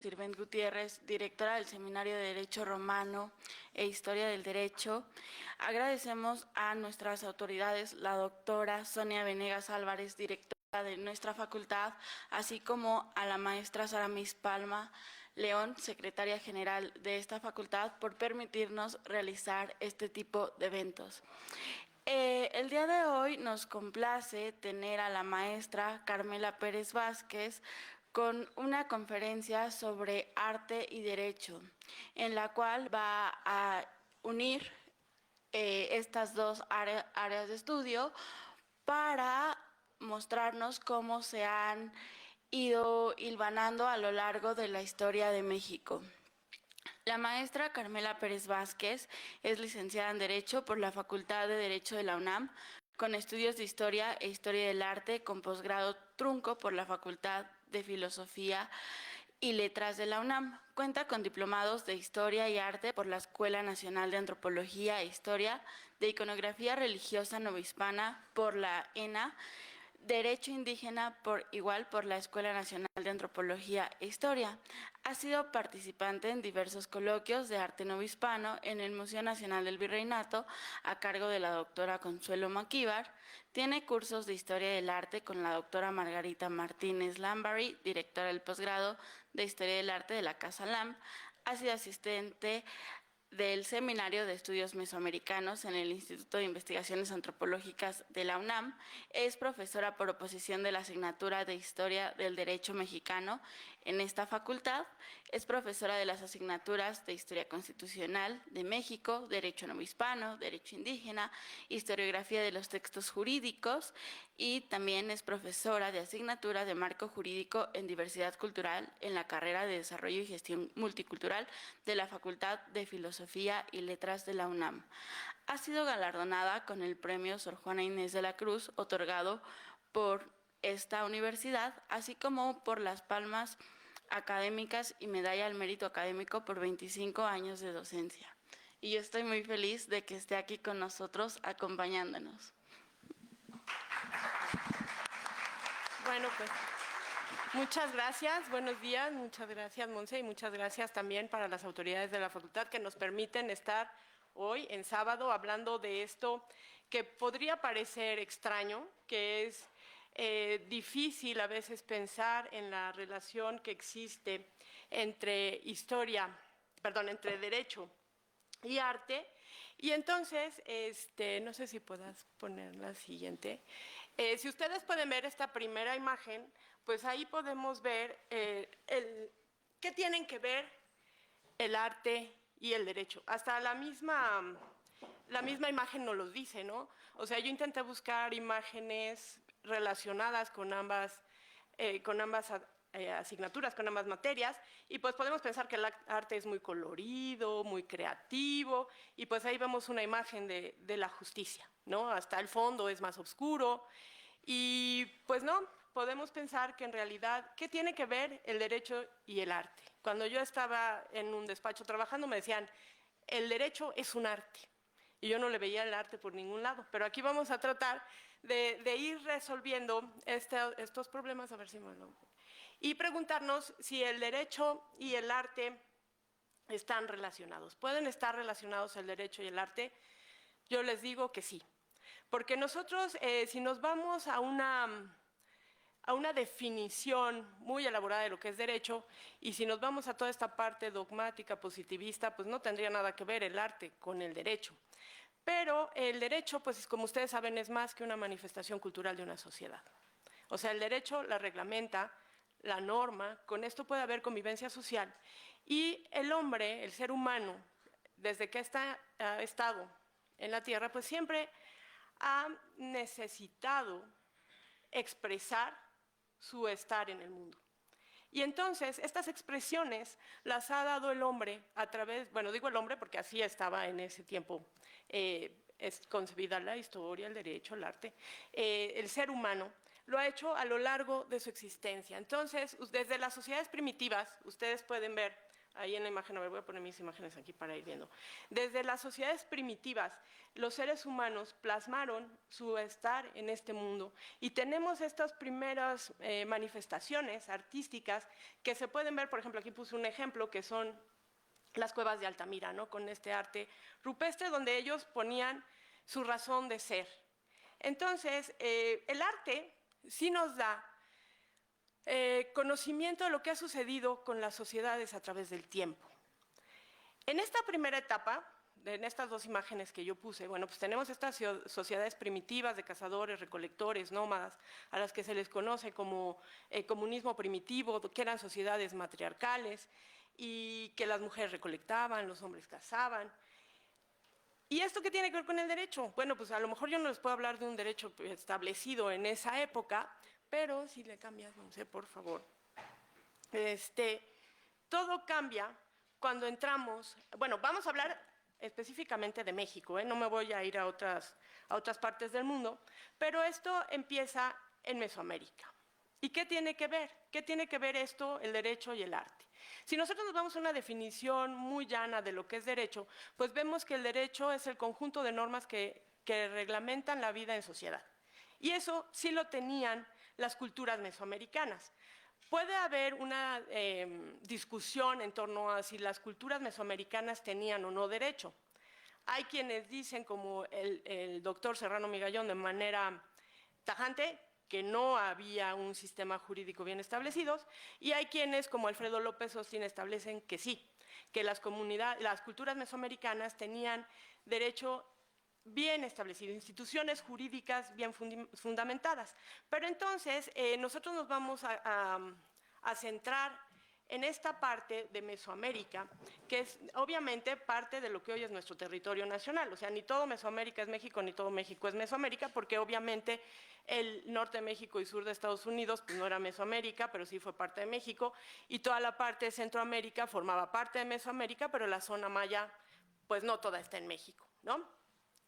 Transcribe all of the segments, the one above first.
Sirvent Gutiérrez, directora del Seminario de Derecho Romano e Historia del Derecho. Agradecemos a nuestras autoridades, la doctora Sonia Venegas Álvarez, directora de nuestra facultad, así como a la maestra Saramis Palma León, secretaria general de esta facultad, por permitirnos realizar este tipo de eventos. El día de hoy nos complace tener a la maestra Carmela Pérez Vázquez con una conferencia sobre arte y derecho, en la cual va a unir estas dos áreas de estudio para mostrarnos cómo se han ido hilvanando a lo largo de la historia de México. La maestra Carmela Pérez Vázquez es licenciada en Derecho por la Facultad de Derecho de la UNAM, con estudios de Historia e Historia del Arte, con posgrado trunco por la Facultad de Filosofía y Letras de la UNAM. Cuenta con diplomados de Historia y Arte por la Escuela Nacional de Antropología e Historia, de Iconografía Religiosa Novohispana por la ENA, Derecho Indígena por la Escuela Nacional de Antropología e Historia. Ha sido participante en diversos coloquios de arte novohispano en el Museo Nacional del Virreinato a cargo de la doctora Consuelo Maquíbar. Tiene cursos de Historia del Arte con la doctora Margarita Martínez Lambary, directora del posgrado de Historia del Arte de la Casa Lam. Ha sido asistente del Seminario de Estudios Mesoamericanos en el Instituto de Investigaciones Antropológicas de la UNAM. Es profesora por oposición de la asignatura de Historia del Derecho Mexicano en esta facultad. Es profesora de las asignaturas de Historia Constitucional de México, Derecho Novohispano, Derecho Indígena, Historiografía de los Textos Jurídicos, y también es profesora de asignatura de Marco Jurídico en Diversidad Cultural en la carrera de Desarrollo y Gestión Multicultural de la Facultad de Filosofía y Letras de la UNAM. Ha sido galardonada con el premio Sor Juana Inés de la Cruz, otorgado por esta universidad, así como por las palmas académicas y medalla al mérito académico por 25 años de docencia. Y yo estoy muy feliz de que esté aquí con nosotros acompañándonos. Bueno, pues muchas gracias, buenos días, muchas gracias, Monse, y muchas gracias también para las autoridades de la facultad que nos permiten estar hoy, en sábado, hablando de esto que podría parecer extraño, que es difícil a veces pensar en la relación que existe entre entre derecho y arte. Y entonces, no sé si puedas poner la siguiente. Si ustedes pueden ver esta primera imagen, pues ahí podemos ver qué tienen que ver el arte y el derecho. Hasta la misma imagen nos lo dice, ¿no? O sea, yo intenté buscar imágenes relacionadas con ambas asignaturas, con ambas materias, y pues podemos pensar que el arte es muy colorido, muy creativo, y pues ahí vemos una imagen de la justicia, ¿no? Hasta el fondo es más oscuro, y pues no, podemos pensar que en realidad, ¿qué tiene que ver el derecho y el arte? Cuando yo estaba en un despacho trabajando me decían, el derecho es un arte, y yo no le veía el arte por ningún lado, pero aquí vamos a tratar de ir resolviendo estos problemas, a ver si me lo... Y preguntarnos si el derecho y el arte están relacionados. ¿Pueden estar relacionados el derecho y el arte? Yo les digo que sí. Porque nosotros, si nos vamos a una definición muy elaborada de lo que es derecho, y si nos vamos a toda esta parte dogmática, positivista, pues no tendría nada que ver el arte con el derecho. Pero el derecho, pues como ustedes saben, es más que una manifestación cultural de una sociedad. O sea, el derecho la reglamenta, la norma, con esto puede haber convivencia social. Y el hombre, el ser humano, desde que ha estado en la Tierra, pues siempre ha necesitado expresar su estar en el mundo. Y entonces, estas expresiones las ha dado el hombre a través, bueno, digo el hombre porque así estaba en ese tiempo, es concebida la historia, el derecho, el arte, el ser humano, lo ha hecho a lo largo de su existencia. Entonces, desde las sociedades primitivas, ustedes pueden ver ahí en la imagen, a ver, voy a poner mis imágenes aquí para ir viendo. Desde las sociedades primitivas, los seres humanos plasmaron su estar en este mundo y tenemos estas primeras manifestaciones artísticas que se pueden ver, por ejemplo, aquí puse un ejemplo que son las cuevas de Altamira, ¿no? Con este arte rupestre donde ellos ponían su razón de ser. Entonces, el arte sí nos da conocimiento de lo que ha sucedido con las sociedades a través del tiempo. En esta primera etapa, en estas dos imágenes que yo puse, bueno, pues tenemos estas sociedades primitivas de cazadores, recolectores, nómadas, a las que se les conoce como comunismo primitivo, que eran sociedades matriarcales y que las mujeres recolectaban, los hombres cazaban. ¿Y esto qué tiene que ver con el derecho? Bueno, pues a lo mejor yo no les puedo hablar de un derecho establecido en esa época, pero si le cambias, no sé, por favor. Todo cambia cuando entramos, bueno, vamos a hablar específicamente de México, no me voy a ir a otras partes del mundo, pero esto empieza en Mesoamérica. ¿Y qué tiene que ver? ¿Qué tiene que ver esto, el derecho y el arte? Si nosotros nos vamos a una definición muy llana de lo que es derecho, pues vemos que el derecho es el conjunto de normas que reglamentan la vida en sociedad. Y eso sí lo tenían las culturas mesoamericanas. Puede haber una discusión en torno a si las culturas mesoamericanas tenían o no derecho. Hay quienes dicen, como el doctor Serrano Migallón, de manera tajante, que no había un sistema jurídico bien establecido, y hay quienes, como Alfredo López Austin, establecen que sí, que las culturas mesoamericanas tenían derecho bien establecido, instituciones jurídicas bien fundamentadas. Pero entonces nosotros nos vamos a centrar en esta parte de Mesoamérica, que es obviamente parte de lo que hoy es nuestro territorio nacional. O sea, ni todo Mesoamérica es México, ni todo México es Mesoamérica, porque obviamente el norte de México y sur de Estados Unidos pues no era Mesoamérica, pero sí fue parte de México, y toda la parte de Centroamérica formaba parte de Mesoamérica, pero la zona maya pues no toda está en México, ¿no?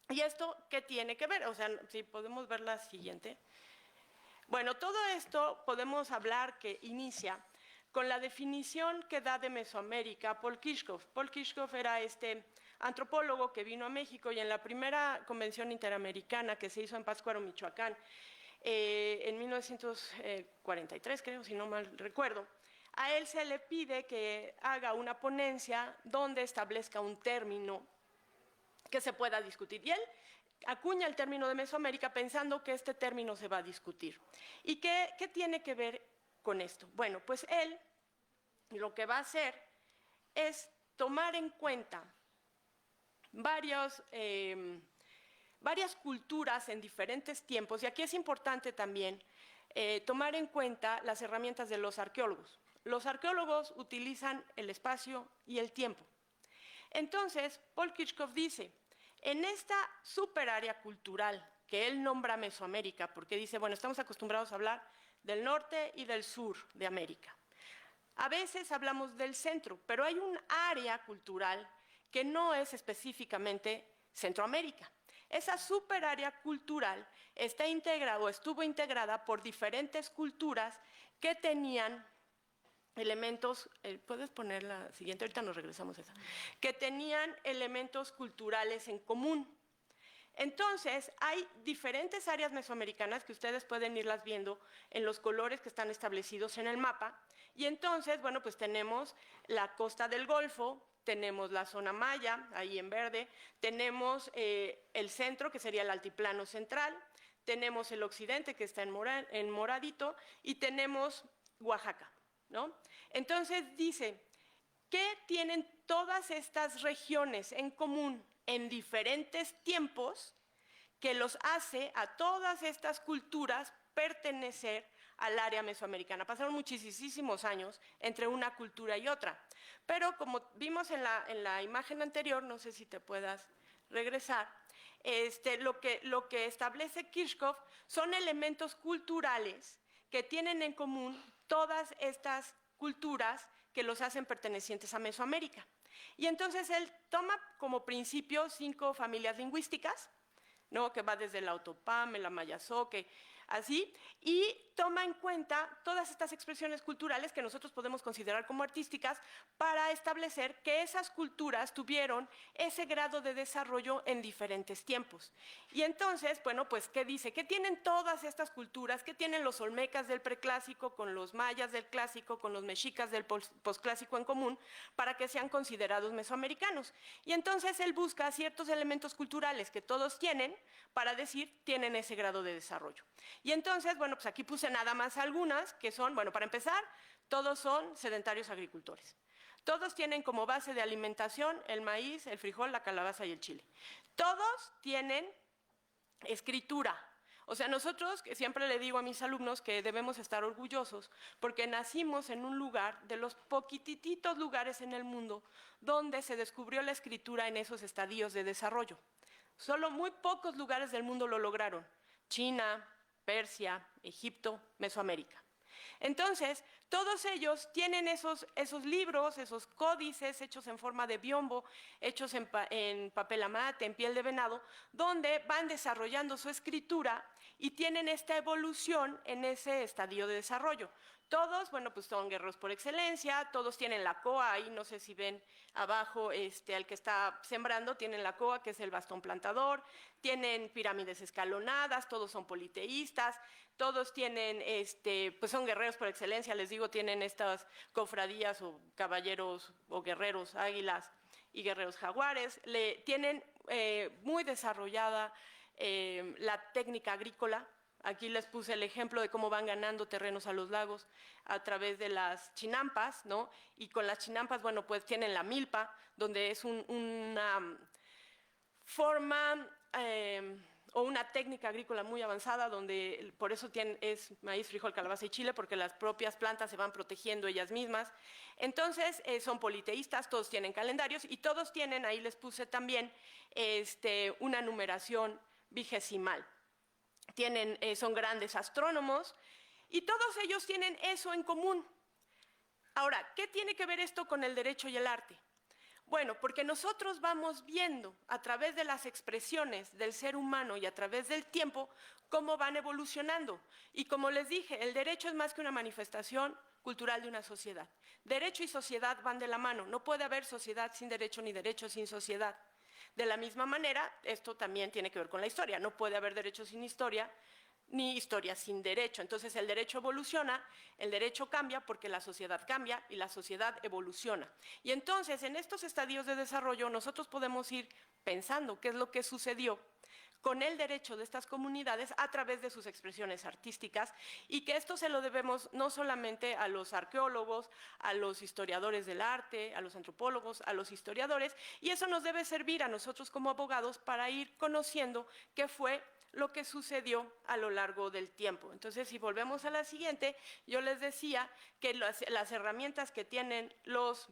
¿Y esto qué tiene que ver? O sea, si podemos ver la siguiente. Bueno, todo esto podemos hablar que inicia con la definición que da de Mesoamérica Paul Kirchhoff. Paul Kirchhoff era este antropólogo que vino a México y en la primera convención interamericana que se hizo en Pátzcuaro, Michoacán, en 1943, creo, si no mal recuerdo, a él se le pide que haga una ponencia donde establezca un término que se pueda discutir. Y él acuña el término de Mesoamérica pensando que este término se va a discutir. ¿Y qué tiene que ver con esto? Bueno, pues él lo que va a hacer es tomar en cuenta varias culturas en diferentes tiempos, y aquí es importante también tomar en cuenta las herramientas de los arqueólogos. Los arqueólogos utilizan el espacio y el tiempo. Entonces, Paul Kirchhoff dice, en esta superárea cultural que él nombra Mesoamérica, porque dice, bueno, estamos acostumbrados a hablar del norte y del sur de América. A veces hablamos del centro, pero hay un área cultural que no es específicamente Centroamérica. Esa superárea cultural está integrada o estuvo integrada por diferentes culturas que tenían elementos, puedes poner la siguiente, ahorita nos regresamos a esa, que tenían elementos culturales en común. Entonces, hay diferentes áreas mesoamericanas que ustedes pueden irlas viendo en los colores que están establecidos en el mapa, y entonces, bueno, pues tenemos la costa del Golfo, tenemos la zona maya, ahí en verde, tenemos el centro, que sería el altiplano central, tenemos el occidente, que está en moradito, y tenemos Oaxaca, ¿no? Entonces dice, ¿qué tienen todas estas regiones en común en diferentes tiempos que los hace a todas estas culturas pertenecer al área mesoamericana? Pasaron muchísimos años entre una cultura y otra, pero como vimos en la imagen anterior, no sé si te puedas regresar, lo que establece Kirchhoff son elementos culturales que tienen en común todas estas culturas que los hacen pertenecientes a Mesoamérica. Y entonces él toma como principio 5 familias lingüísticas, ¿no? Que va desde el Autopam, el Amayazoque, así, y toma en cuenta todas estas expresiones culturales que nosotros podemos considerar como artísticas para establecer que esas culturas tuvieron ese grado de desarrollo en diferentes tiempos. Y entonces, bueno, pues, ¿qué dice? ¿Qué tienen todas estas culturas? ¿Qué tienen los olmecas del preclásico con los mayas del clásico, con los mexicas del posclásico en común, para que sean considerados mesoamericanos? Y entonces él busca ciertos elementos culturales que todos tienen para decir tienen ese grado de desarrollo. Y entonces, bueno, pues aquí puse nada más algunas que son, bueno, para empezar, todos son sedentarios agricultores. Todos tienen como base de alimentación el maíz, el frijol, la calabaza y el chile. Todos tienen escritura. O sea, nosotros, que siempre le digo a mis alumnos que debemos estar orgullosos porque nacimos en un lugar de los poquititos lugares en el mundo donde se descubrió la escritura en esos estadios de desarrollo. Solo muy pocos lugares del mundo lo lograron. China, Persia, Egipto, Mesoamérica. Entonces, todos ellos tienen esos libros, esos códices hechos en forma de biombo, hechos en papel amate, en piel de venado, donde van desarrollando su escritura y tienen esta evolución en ese estadio de desarrollo. Todos, bueno, pues son guerreros por excelencia, todos tienen la coa, ahí no sé si ven abajo al que está sembrando, tienen la coa, que es el bastón plantador, tienen pirámides escalonadas, todos son politeístas, todos tienen, pues son guerreros por excelencia, les digo, tienen estas cofradías o caballeros o guerreros águilas y guerreros jaguares, tienen muy desarrollada la técnica agrícola. Aquí les puse el ejemplo de cómo van ganando terrenos a los lagos a través de las chinampas, ¿no? Y con las chinampas, bueno, pues tienen la milpa, donde es una forma o una técnica agrícola muy avanzada, donde por eso es maíz, frijol, calabaza y chile, porque las propias plantas se van protegiendo ellas mismas. Entonces, son politeístas, todos tienen calendarios y todos tienen, ahí les puse también, una numeración vigesimal. Son grandes astrónomos y todos ellos tienen eso en común. Ahora, ¿qué tiene que ver esto con el derecho y el arte? Bueno, porque nosotros vamos viendo a través de las expresiones del ser humano y a través del tiempo cómo van evolucionando. Y como les dije, el derecho es más que una manifestación cultural de una sociedad. Derecho y sociedad van de la mano. No puede haber sociedad sin derecho ni derecho sin sociedad. De la misma manera, esto también tiene que ver con la historia. No puede haber derecho sin historia, ni historia sin derecho. Entonces, el derecho evoluciona, el derecho cambia porque la sociedad cambia y la sociedad evoluciona. Y entonces, en estos estadios de desarrollo, nosotros podemos ir pensando qué es lo que sucedió con el derecho de estas comunidades a través de sus expresiones artísticas y que esto se lo debemos no solamente a los arqueólogos, a los historiadores del arte, a los antropólogos, a los historiadores, y eso nos debe servir a nosotros como abogados para ir conociendo qué fue lo que sucedió a lo largo del tiempo. Entonces, si volvemos a la siguiente, yo les decía que las herramientas que tienen los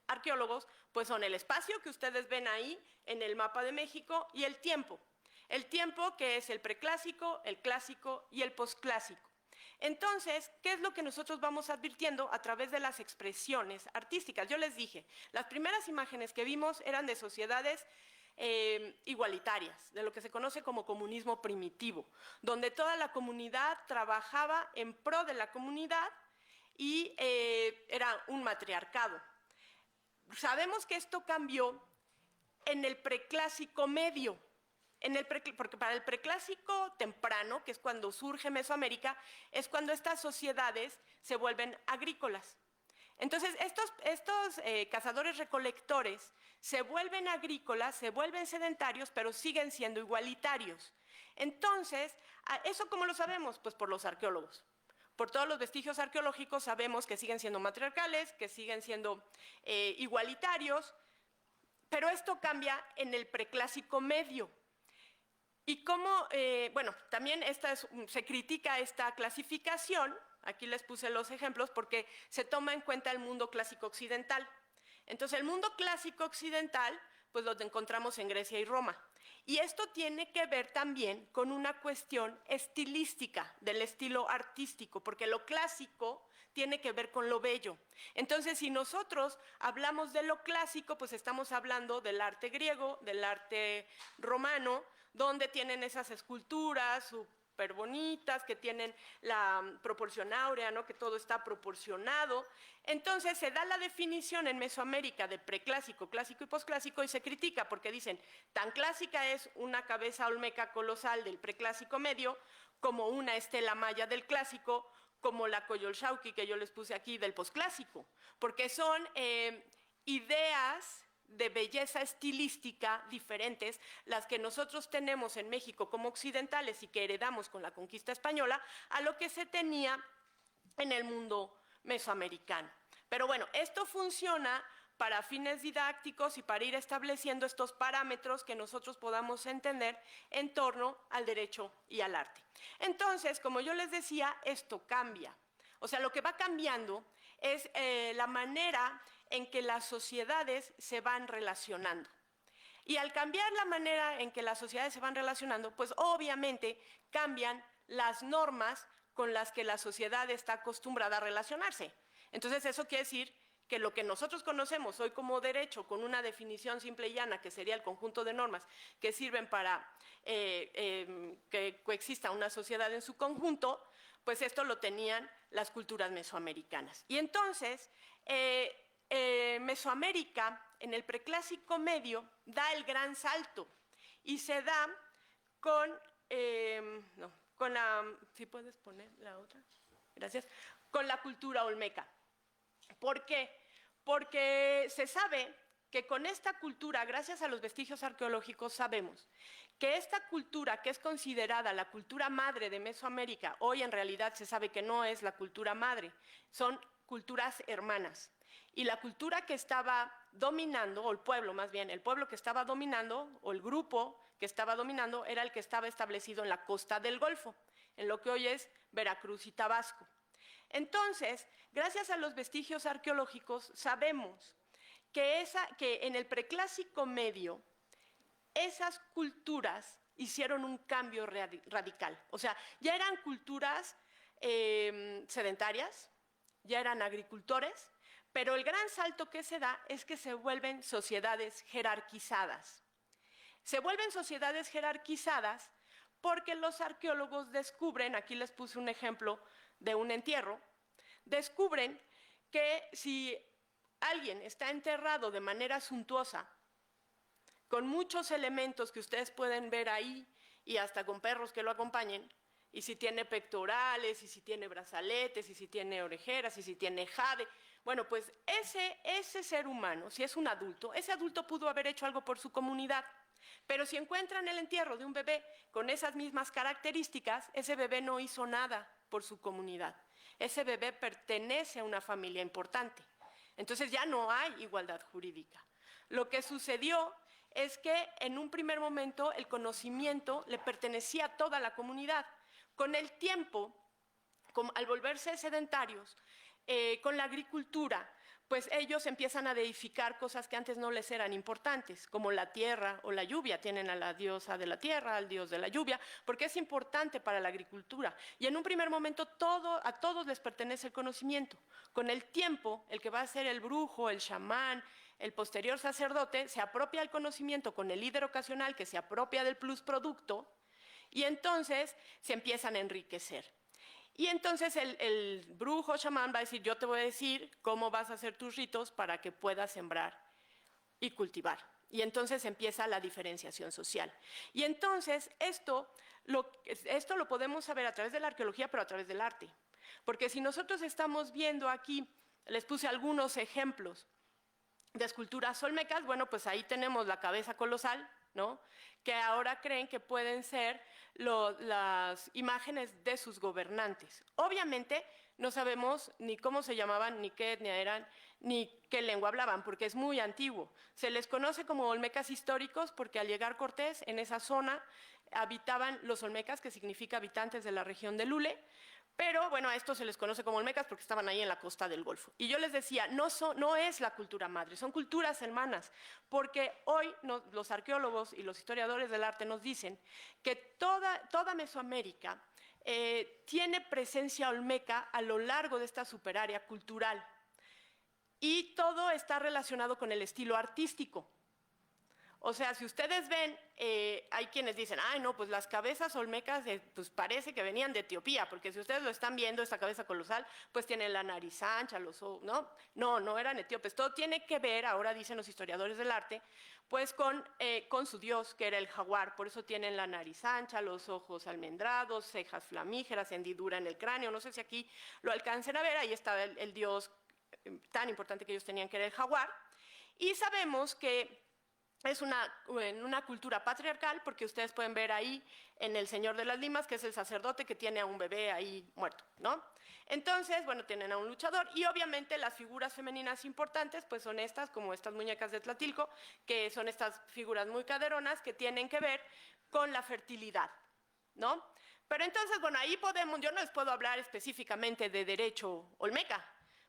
arqueólogos, pues son el espacio que ustedes ven ahí en el mapa de México y el tiempo. El tiempo que es el preclásico, el clásico y el posclásico. Entonces, ¿qué es lo que nosotros vamos advirtiendo a través de las expresiones artísticas? Yo les dije, las primeras imágenes que vimos eran de sociedades igualitarias, de lo que se conoce como comunismo primitivo, donde toda la comunidad trabajaba en pro de la comunidad y era un matriarcado. Sabemos que esto cambió en el preclásico medio, porque para el preclásico temprano, que es cuando surge Mesoamérica, es cuando estas sociedades se vuelven agrícolas. Entonces, estos cazadores-recolectores se vuelven agrícolas, se vuelven sedentarios, pero siguen siendo igualitarios. Entonces, ¿eso cómo lo sabemos? Pues por los arqueólogos. Por todos los vestigios arqueológicos sabemos que siguen siendo matriarcales, que siguen siendo igualitarios, pero esto cambia en el preclásico medio. Y cómo, bueno, también se critica esta clasificación, aquí les puse los ejemplos, porque se toma en cuenta el mundo clásico occidental. Entonces, el mundo clásico occidental, pues lo encontramos en Grecia y Roma. Y esto tiene que ver también con una cuestión estilística, del estilo artístico, porque lo clásico tiene que ver con lo bello. Entonces, si nosotros hablamos de lo clásico, pues estamos hablando del arte griego, del arte romano, donde tienen esas esculturas súper bonitas, que tienen la proporción áurea, ¿no? Que todo está proporcionado. Entonces se da la definición en Mesoamérica de preclásico, clásico y posclásico y se critica porque dicen, tan clásica es una cabeza olmeca colosal del preclásico medio como una estela maya del clásico, como la Coyolxauhqui que yo les puse aquí del posclásico, porque son ideas de belleza estilística diferentes, las que nosotros tenemos en México como occidentales y que heredamos con la conquista española, a lo que se tenía en el mundo mesoamericano. Pero bueno, esto funciona para fines didácticos y para ir estableciendo estos parámetros que nosotros podamos entender en torno al derecho y al arte. Entonces, como yo les decía, esto cambia. O sea, lo que va cambiando es la manera en que las sociedades se van relacionando. Y al cambiar la manera en que las sociedades se van relacionando, pues obviamente cambian las normas con las que la sociedad está acostumbrada a relacionarse. Entonces eso quiere decir que lo que nosotros conocemos hoy como derecho, con una definición simple y llana, que sería el conjunto de normas que sirven para que coexista una sociedad en su conjunto, pues esto lo tenían las culturas mesoamericanas. Y entonces, Mesoamérica, en el preclásico medio, da el gran salto y se da con, ¿sí puedes poner la otra? Gracias. Con la cultura olmeca. ¿Por qué? Porque se sabe que con esta cultura, gracias a los vestigios arqueológicos, sabemos que esta cultura, que es considerada la cultura madre de Mesoamérica, hoy en realidad se sabe que no es la cultura madre, son culturas hermanas. Y la cultura que estaba dominando, o el pueblo más bien, el pueblo que estaba dominando, o el grupo que estaba dominando, era el que estaba establecido en la costa del Golfo, en lo que hoy es Veracruz y Tabasco. Entonces, gracias a los vestigios arqueológicos, sabemos que en el preclásico medio, esas culturas hicieron un cambio radical. O sea, ya eran culturas sedentarias, ya eran agricultores, pero el gran salto que se da es que se vuelven sociedades jerarquizadas. Se vuelven sociedades jerarquizadas porque los arqueólogos descubren, aquí les puse un ejemplo de un entierro, descubren que si alguien está enterrado de manera suntuosa, con muchos elementos que ustedes pueden ver ahí y hasta con perros que lo acompañen, y si tiene pectorales, y si tiene brazaletes, y si tiene orejeras, y si tiene jade, bueno, pues ese ser humano, si es un adulto, ese adulto pudo haber hecho algo por su comunidad. Pero si encuentran el entierro de un bebé con esas mismas características, ese bebé no hizo nada por su comunidad. Ese bebé pertenece a una familia importante. Entonces ya no hay igualdad jurídica. Lo que sucedió es que en un primer momento el conocimiento le pertenecía a toda la comunidad. Con el tiempo, al volverse sedentarios, con la agricultura, pues ellos empiezan a deificar cosas que antes no les eran importantes, como la tierra o la lluvia. Tienen a la diosa de la tierra, al dios de la lluvia, porque es importante para la agricultura. Y en un primer momento a todos les pertenece el conocimiento. Con el tiempo, el que va a ser el brujo, el chamán, el posterior sacerdote, se apropia el conocimiento con el líder ocasional que se apropia del plusproducto y entonces se empiezan a enriquecer. Y entonces el brujo chamán va a decir, yo te voy a decir cómo vas a hacer tus ritos para que puedas sembrar y cultivar. Y entonces empieza la diferenciación social. Y entonces esto lo podemos saber a través de la arqueología, pero a través del arte. Porque si nosotros estamos viendo aquí, les puse algunos ejemplos de esculturas olmecas, bueno, pues ahí tenemos la cabeza colosal, ¿no? Que ahora creen que pueden ser las imágenes de sus gobernantes. Obviamente no sabemos ni cómo se llamaban, ni qué etnia eran, ni qué lengua hablaban, porque es muy antiguo. Se les conoce como olmecas históricos porque al llegar Cortés, en esa zona habitaban los olmecas, que significa habitantes de la región de Lule, pero bueno, a estos se les conoce como olmecas porque estaban ahí en la costa del Golfo. Y yo les decía, no es la cultura madre, son culturas hermanas, porque hoy los arqueólogos y los historiadores del arte nos dicen que toda Mesoamérica tiene presencia olmeca a lo largo de esta superárea cultural. Y todo está relacionado con el estilo artístico. O sea, si ustedes ven, hay quienes dicen, ay, no, pues las cabezas olmecas pues parece que venían de Etiopía, porque si ustedes lo están viendo, esta cabeza colosal, pues tiene la nariz ancha, los ojos, ¿no? No, no eran etíopes. Todo tiene que ver, ahora dicen los historiadores del arte, pues con su dios, que era el jaguar. Por eso tienen la nariz ancha, los ojos almendrados, cejas flamígeras, hendidura en el cráneo. No sé si aquí lo alcancen a ver, ahí está el dios tan importante que ellos tenían, que era el jaguar. Y sabemos que es en una cultura patriarcal, porque ustedes pueden ver ahí en el Señor de las Limas, que es el sacerdote que tiene a un bebé ahí muerto, ¿no? Entonces, bueno, tienen a un luchador y obviamente las figuras femeninas importantes pues son estas, como estas muñecas de Tlatilco, que son estas figuras muy caderonas que tienen que ver con la fertilidad, ¿no? Pero entonces, bueno, ahí podemos, yo no les puedo hablar específicamente de derecho olmeca,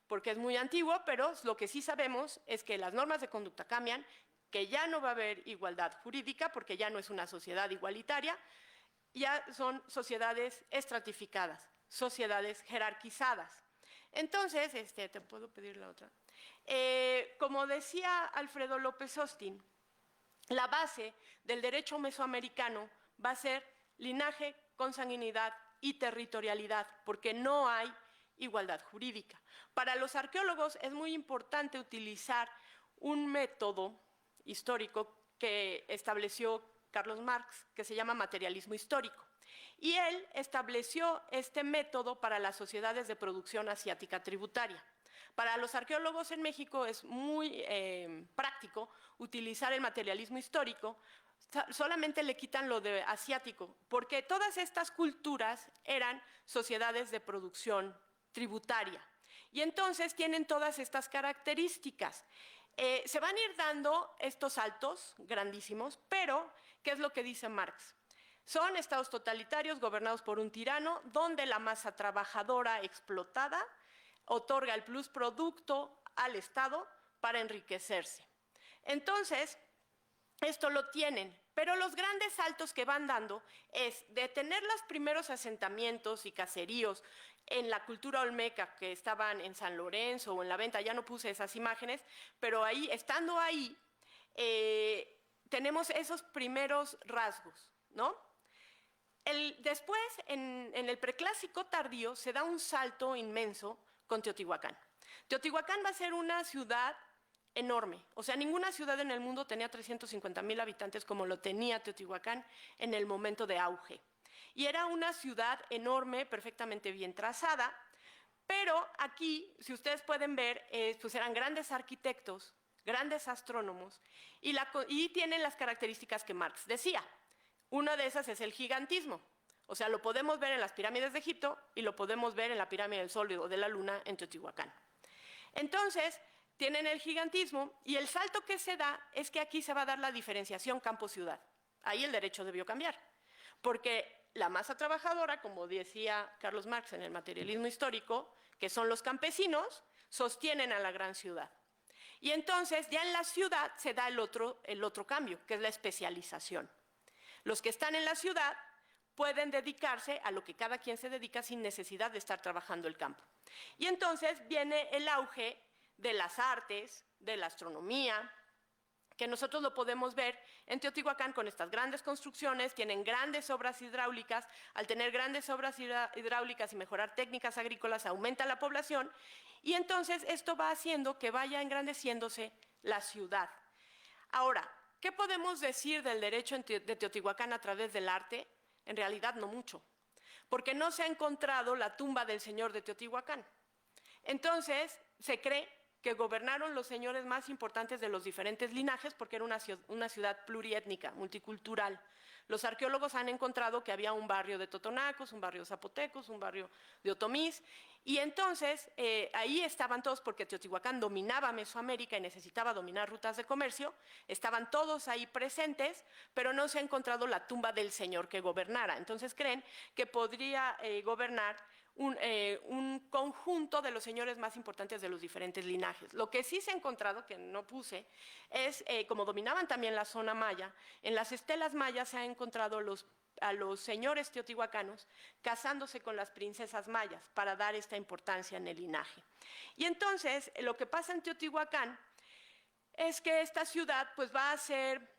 porque es muy antiguo, pero lo que sí sabemos es que las normas de conducta cambian, que ya no va a haber igualdad jurídica porque ya no es una sociedad igualitaria, ya son sociedades estratificadas, sociedades jerarquizadas. Entonces, ¿te puedo pedir la otra? Como decía Alfredo López Austin, la base del derecho mesoamericano va a ser linaje, consanguinidad y territorialidad, porque no hay igualdad jurídica. Para los arqueólogos es muy importante utilizar un método histórico que estableció Carlos Marx, que se llama materialismo histórico. Y él estableció este método para las sociedades de producción asiática tributaria. Para los arqueólogos en México es muy práctico utilizar el materialismo histórico, solamente le quitan lo de asiático, porque todas estas culturas eran sociedades de producción tributaria. Y entonces tienen todas estas características. Se van a ir dando estos saltos grandísimos, pero ¿qué es lo que dice Marx? Son estados totalitarios gobernados por un tirano donde la masa trabajadora explotada otorga el plusproducto al Estado para enriquecerse. Entonces, esto lo tienen, pero los grandes saltos que van dando es de tener los primeros asentamientos y caseríos en la cultura olmeca que estaban en San Lorenzo o en La Venta, ya no puse esas imágenes, pero ahí, estando ahí, tenemos esos primeros rasgos, ¿no? Después, en el preclásico tardío, se da un salto inmenso con Teotihuacán. Teotihuacán va a ser una ciudad enorme, o sea, ninguna ciudad en el mundo tenía 350,000 habitantes como lo tenía Teotihuacán en el momento de auge. Y era una ciudad enorme, perfectamente bien trazada, pero aquí, si ustedes pueden ver, pues eran grandes arquitectos, grandes astrónomos, y tienen las características que Marx decía. Una de esas es el gigantismo, o sea, lo podemos ver en las pirámides de Egipto y lo podemos ver en la pirámide del Sol o de la Luna en Teotihuacán. Entonces, tienen el gigantismo y el salto que se da es que aquí se va a dar la diferenciación campo-ciudad. Ahí el derecho debió cambiar, porque la masa trabajadora, como decía Carlos Marx en el materialismo histórico, que son los campesinos, sostienen a la gran ciudad. Y entonces ya en la ciudad se da el otro cambio, que es la especialización. Los que están en la ciudad pueden dedicarse a lo que cada quien se dedica sin necesidad de estar trabajando el campo. Y entonces viene el auge de las artes, de la astronomía, que nosotros lo podemos ver en Teotihuacán con estas grandes construcciones, tienen grandes obras hidráulicas, al tener grandes obras hidráulicas y mejorar técnicas agrícolas aumenta la población y entonces esto va haciendo que vaya engrandeciéndose la ciudad. Ahora, ¿qué podemos decir del derecho de Teotihuacán a través del arte? En realidad no mucho, porque no se ha encontrado la tumba del señor de Teotihuacán. Entonces, se cree que gobernaron los señores más importantes de los diferentes linajes porque era una ciudad pluriétnica, multicultural. Los arqueólogos han encontrado que había un barrio de totonacos, un barrio de zapotecos, un barrio de otomís, y entonces ahí estaban todos porque Teotihuacán dominaba Mesoamérica y necesitaba dominar rutas de comercio, estaban todos ahí presentes, pero no se ha encontrado la tumba del señor que gobernara. Entonces creen que podría gobernar un conjunto de los señores más importantes de los diferentes linajes. Lo que sí se ha encontrado, que no puse, es como dominaban también la zona maya, en las estelas mayas se ha encontrado a los señores teotihuacanos casándose con las princesas mayas para dar esta importancia en el linaje. Y entonces lo que pasa en Teotihuacán es que esta ciudad pues va a ser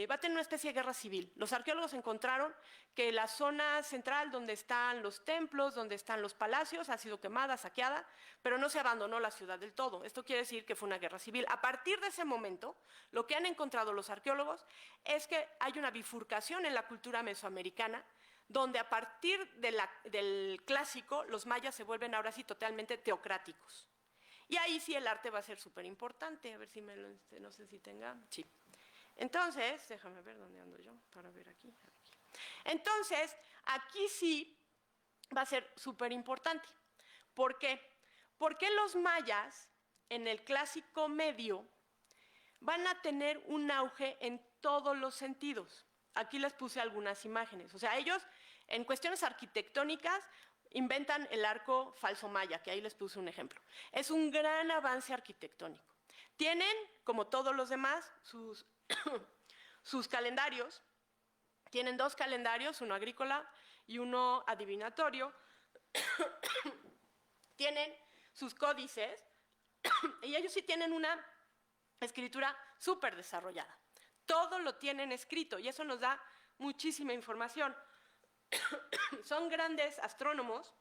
va a tener una especie de guerra civil. Los arqueólogos encontraron que la zona central, donde están los templos, donde están los palacios, ha sido quemada, saqueada, pero no se abandonó la ciudad del todo. Esto quiere decir que fue una guerra civil. A partir de ese momento, lo que han encontrado los arqueólogos es que hay una bifurcación en la cultura mesoamericana, donde a partir del clásico, los mayas se vuelven ahora sí totalmente teocráticos. Y ahí sí el arte va a ser súper importante. A ver si no sé si tenga, sí. Entonces, déjame ver dónde ando yo, para ver aquí. Entonces, aquí sí va a ser súper importante. ¿Por qué? Porque los mayas, en el clásico medio, van a tener un auge en todos los sentidos. Aquí les puse algunas imágenes. O sea, ellos, en cuestiones arquitectónicas, inventan el arco falso maya, que ahí les puse un ejemplo. Es un gran avance arquitectónico. Tienen, como todos los demás, sus calendarios. Tienen 2 calendarios, uno agrícola y uno adivinatorio. Tienen sus códices y ellos sí tienen una escritura súper desarrollada. Todo lo tienen escrito y eso nos da muchísima información. Son grandes astrónomos,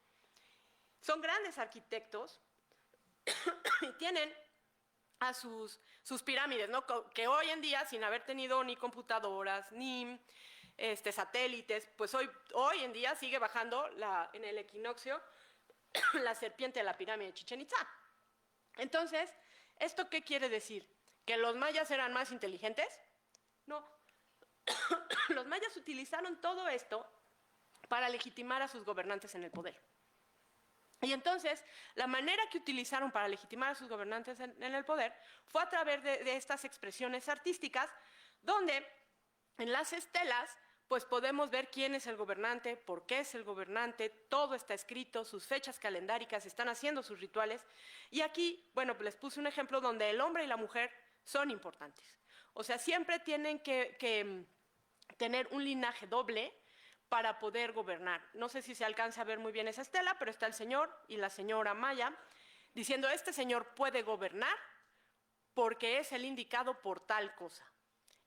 son grandes arquitectos y tienen a sus pirámides, ¿no? Que hoy en día, sin haber tenido ni computadoras, ni satélites, pues hoy en día sigue bajando en el equinoccio la serpiente de la pirámide de Chichén Itzá. Entonces, ¿esto qué quiere decir? ¿Que los mayas eran más inteligentes? No. Los mayas utilizaron todo esto para legitimar a sus gobernantes en el poder. Y entonces, la manera que utilizaron para legitimar a sus gobernantes en el poder fue a través de estas expresiones artísticas, donde en las estelas pues podemos ver quién es el gobernante, por qué es el gobernante, todo está escrito, sus fechas calendáricas, están haciendo sus rituales. Y aquí, bueno, les puse un ejemplo donde el hombre y la mujer son importantes. O sea, siempre tienen que tener un linaje doble para poder gobernar. No sé si se alcanza a ver muy bien esa estela, pero está el señor y la señora maya diciendo, este señor puede gobernar porque es el indicado por tal cosa.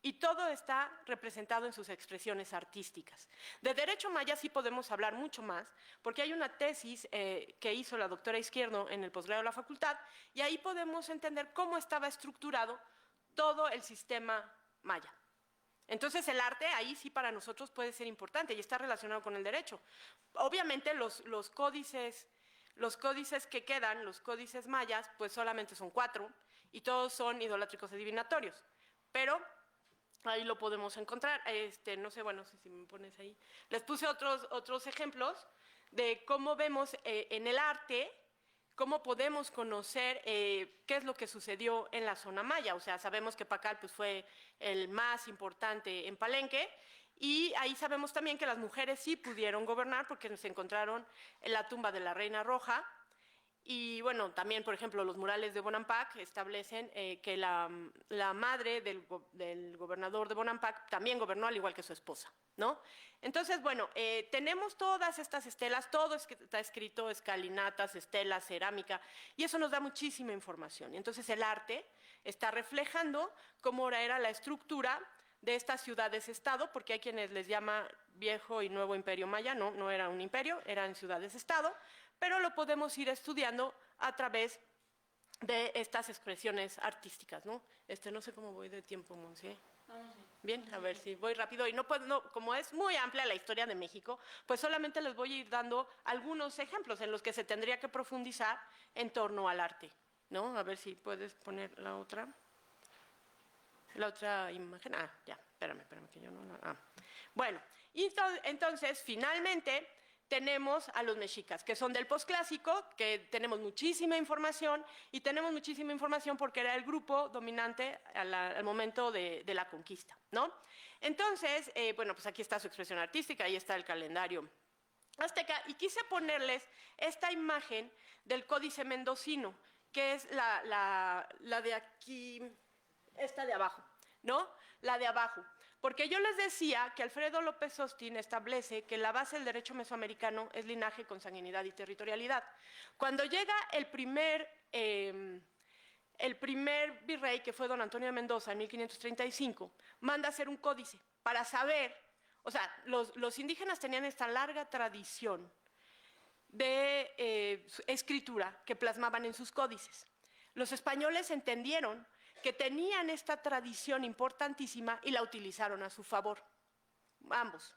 Y todo está representado en sus expresiones artísticas. De derecho maya sí podemos hablar mucho más, porque hay una tesis que hizo la doctora Izquierdo en el posgrado de la facultad, y ahí podemos entender cómo estaba estructurado todo el sistema maya. Entonces el arte ahí sí para nosotros puede ser importante y está relacionado con el derecho. Obviamente los códices que quedan, los códices mayas, pues solamente son 4 y todos son idolátricos adivinatorios. Pero ahí lo podemos encontrar. No sé, bueno, no sé si me pones ahí. Les puse otros ejemplos de cómo vemos en el arte, cómo podemos conocer qué es lo que sucedió en la zona maya. O sea, sabemos que Pacal pues, fue el más importante en Palenque, y ahí sabemos también que las mujeres sí pudieron gobernar porque se encontraron en la tumba de la Reina Roja. Y bueno, también, por ejemplo, los murales de Bonampak establecen que la madre del gobernador de Bonampak también gobernó al igual que su esposa, ¿no? Entonces, bueno, tenemos todas estas estelas, todo está escrito, escalinatas, estelas, cerámica, y eso nos da muchísima información. Y entonces el arte está reflejando cómo era la estructura de estas ciudades-estado, porque hay quienes les llama viejo y nuevo imperio maya, no era un imperio, eran ciudades-estado, pero lo podemos ir estudiando a través de estas expresiones artísticas, ¿no? No sé cómo voy de tiempo, Monse. Bien, a ver si voy rápido. Y como es muy amplia la historia de México, pues solamente les voy a ir dando algunos ejemplos en los que se tendría que profundizar en torno al arte, ¿no? A ver si puedes poner la otra imagen. Ah, ya, espérame, que yo no la... Bueno, y entonces, finalmente tenemos a los mexicas, que son del posclásico, que tenemos muchísima información, y tenemos muchísima información porque era el grupo dominante al momento de la conquista, ¿no? Entonces, bueno, pues aquí está su expresión artística, ahí está el calendario azteca, y quise ponerles esta imagen del Códice Mendocino, que es la de aquí, esta de abajo, ¿no? La de abajo. Porque yo les decía que Alfredo López Austin establece que la base del derecho mesoamericano es linaje, consanguinidad y territorialidad. Cuando llega el primer el primer virrey, que fue don Antonio de Mendoza en 1535, manda hacer un códice para saber, o sea, los indígenas tenían esta larga tradición de escritura que plasmaban en sus códices. Los españoles entendieron que tenían esta tradición importantísima y la utilizaron a su favor, ambos,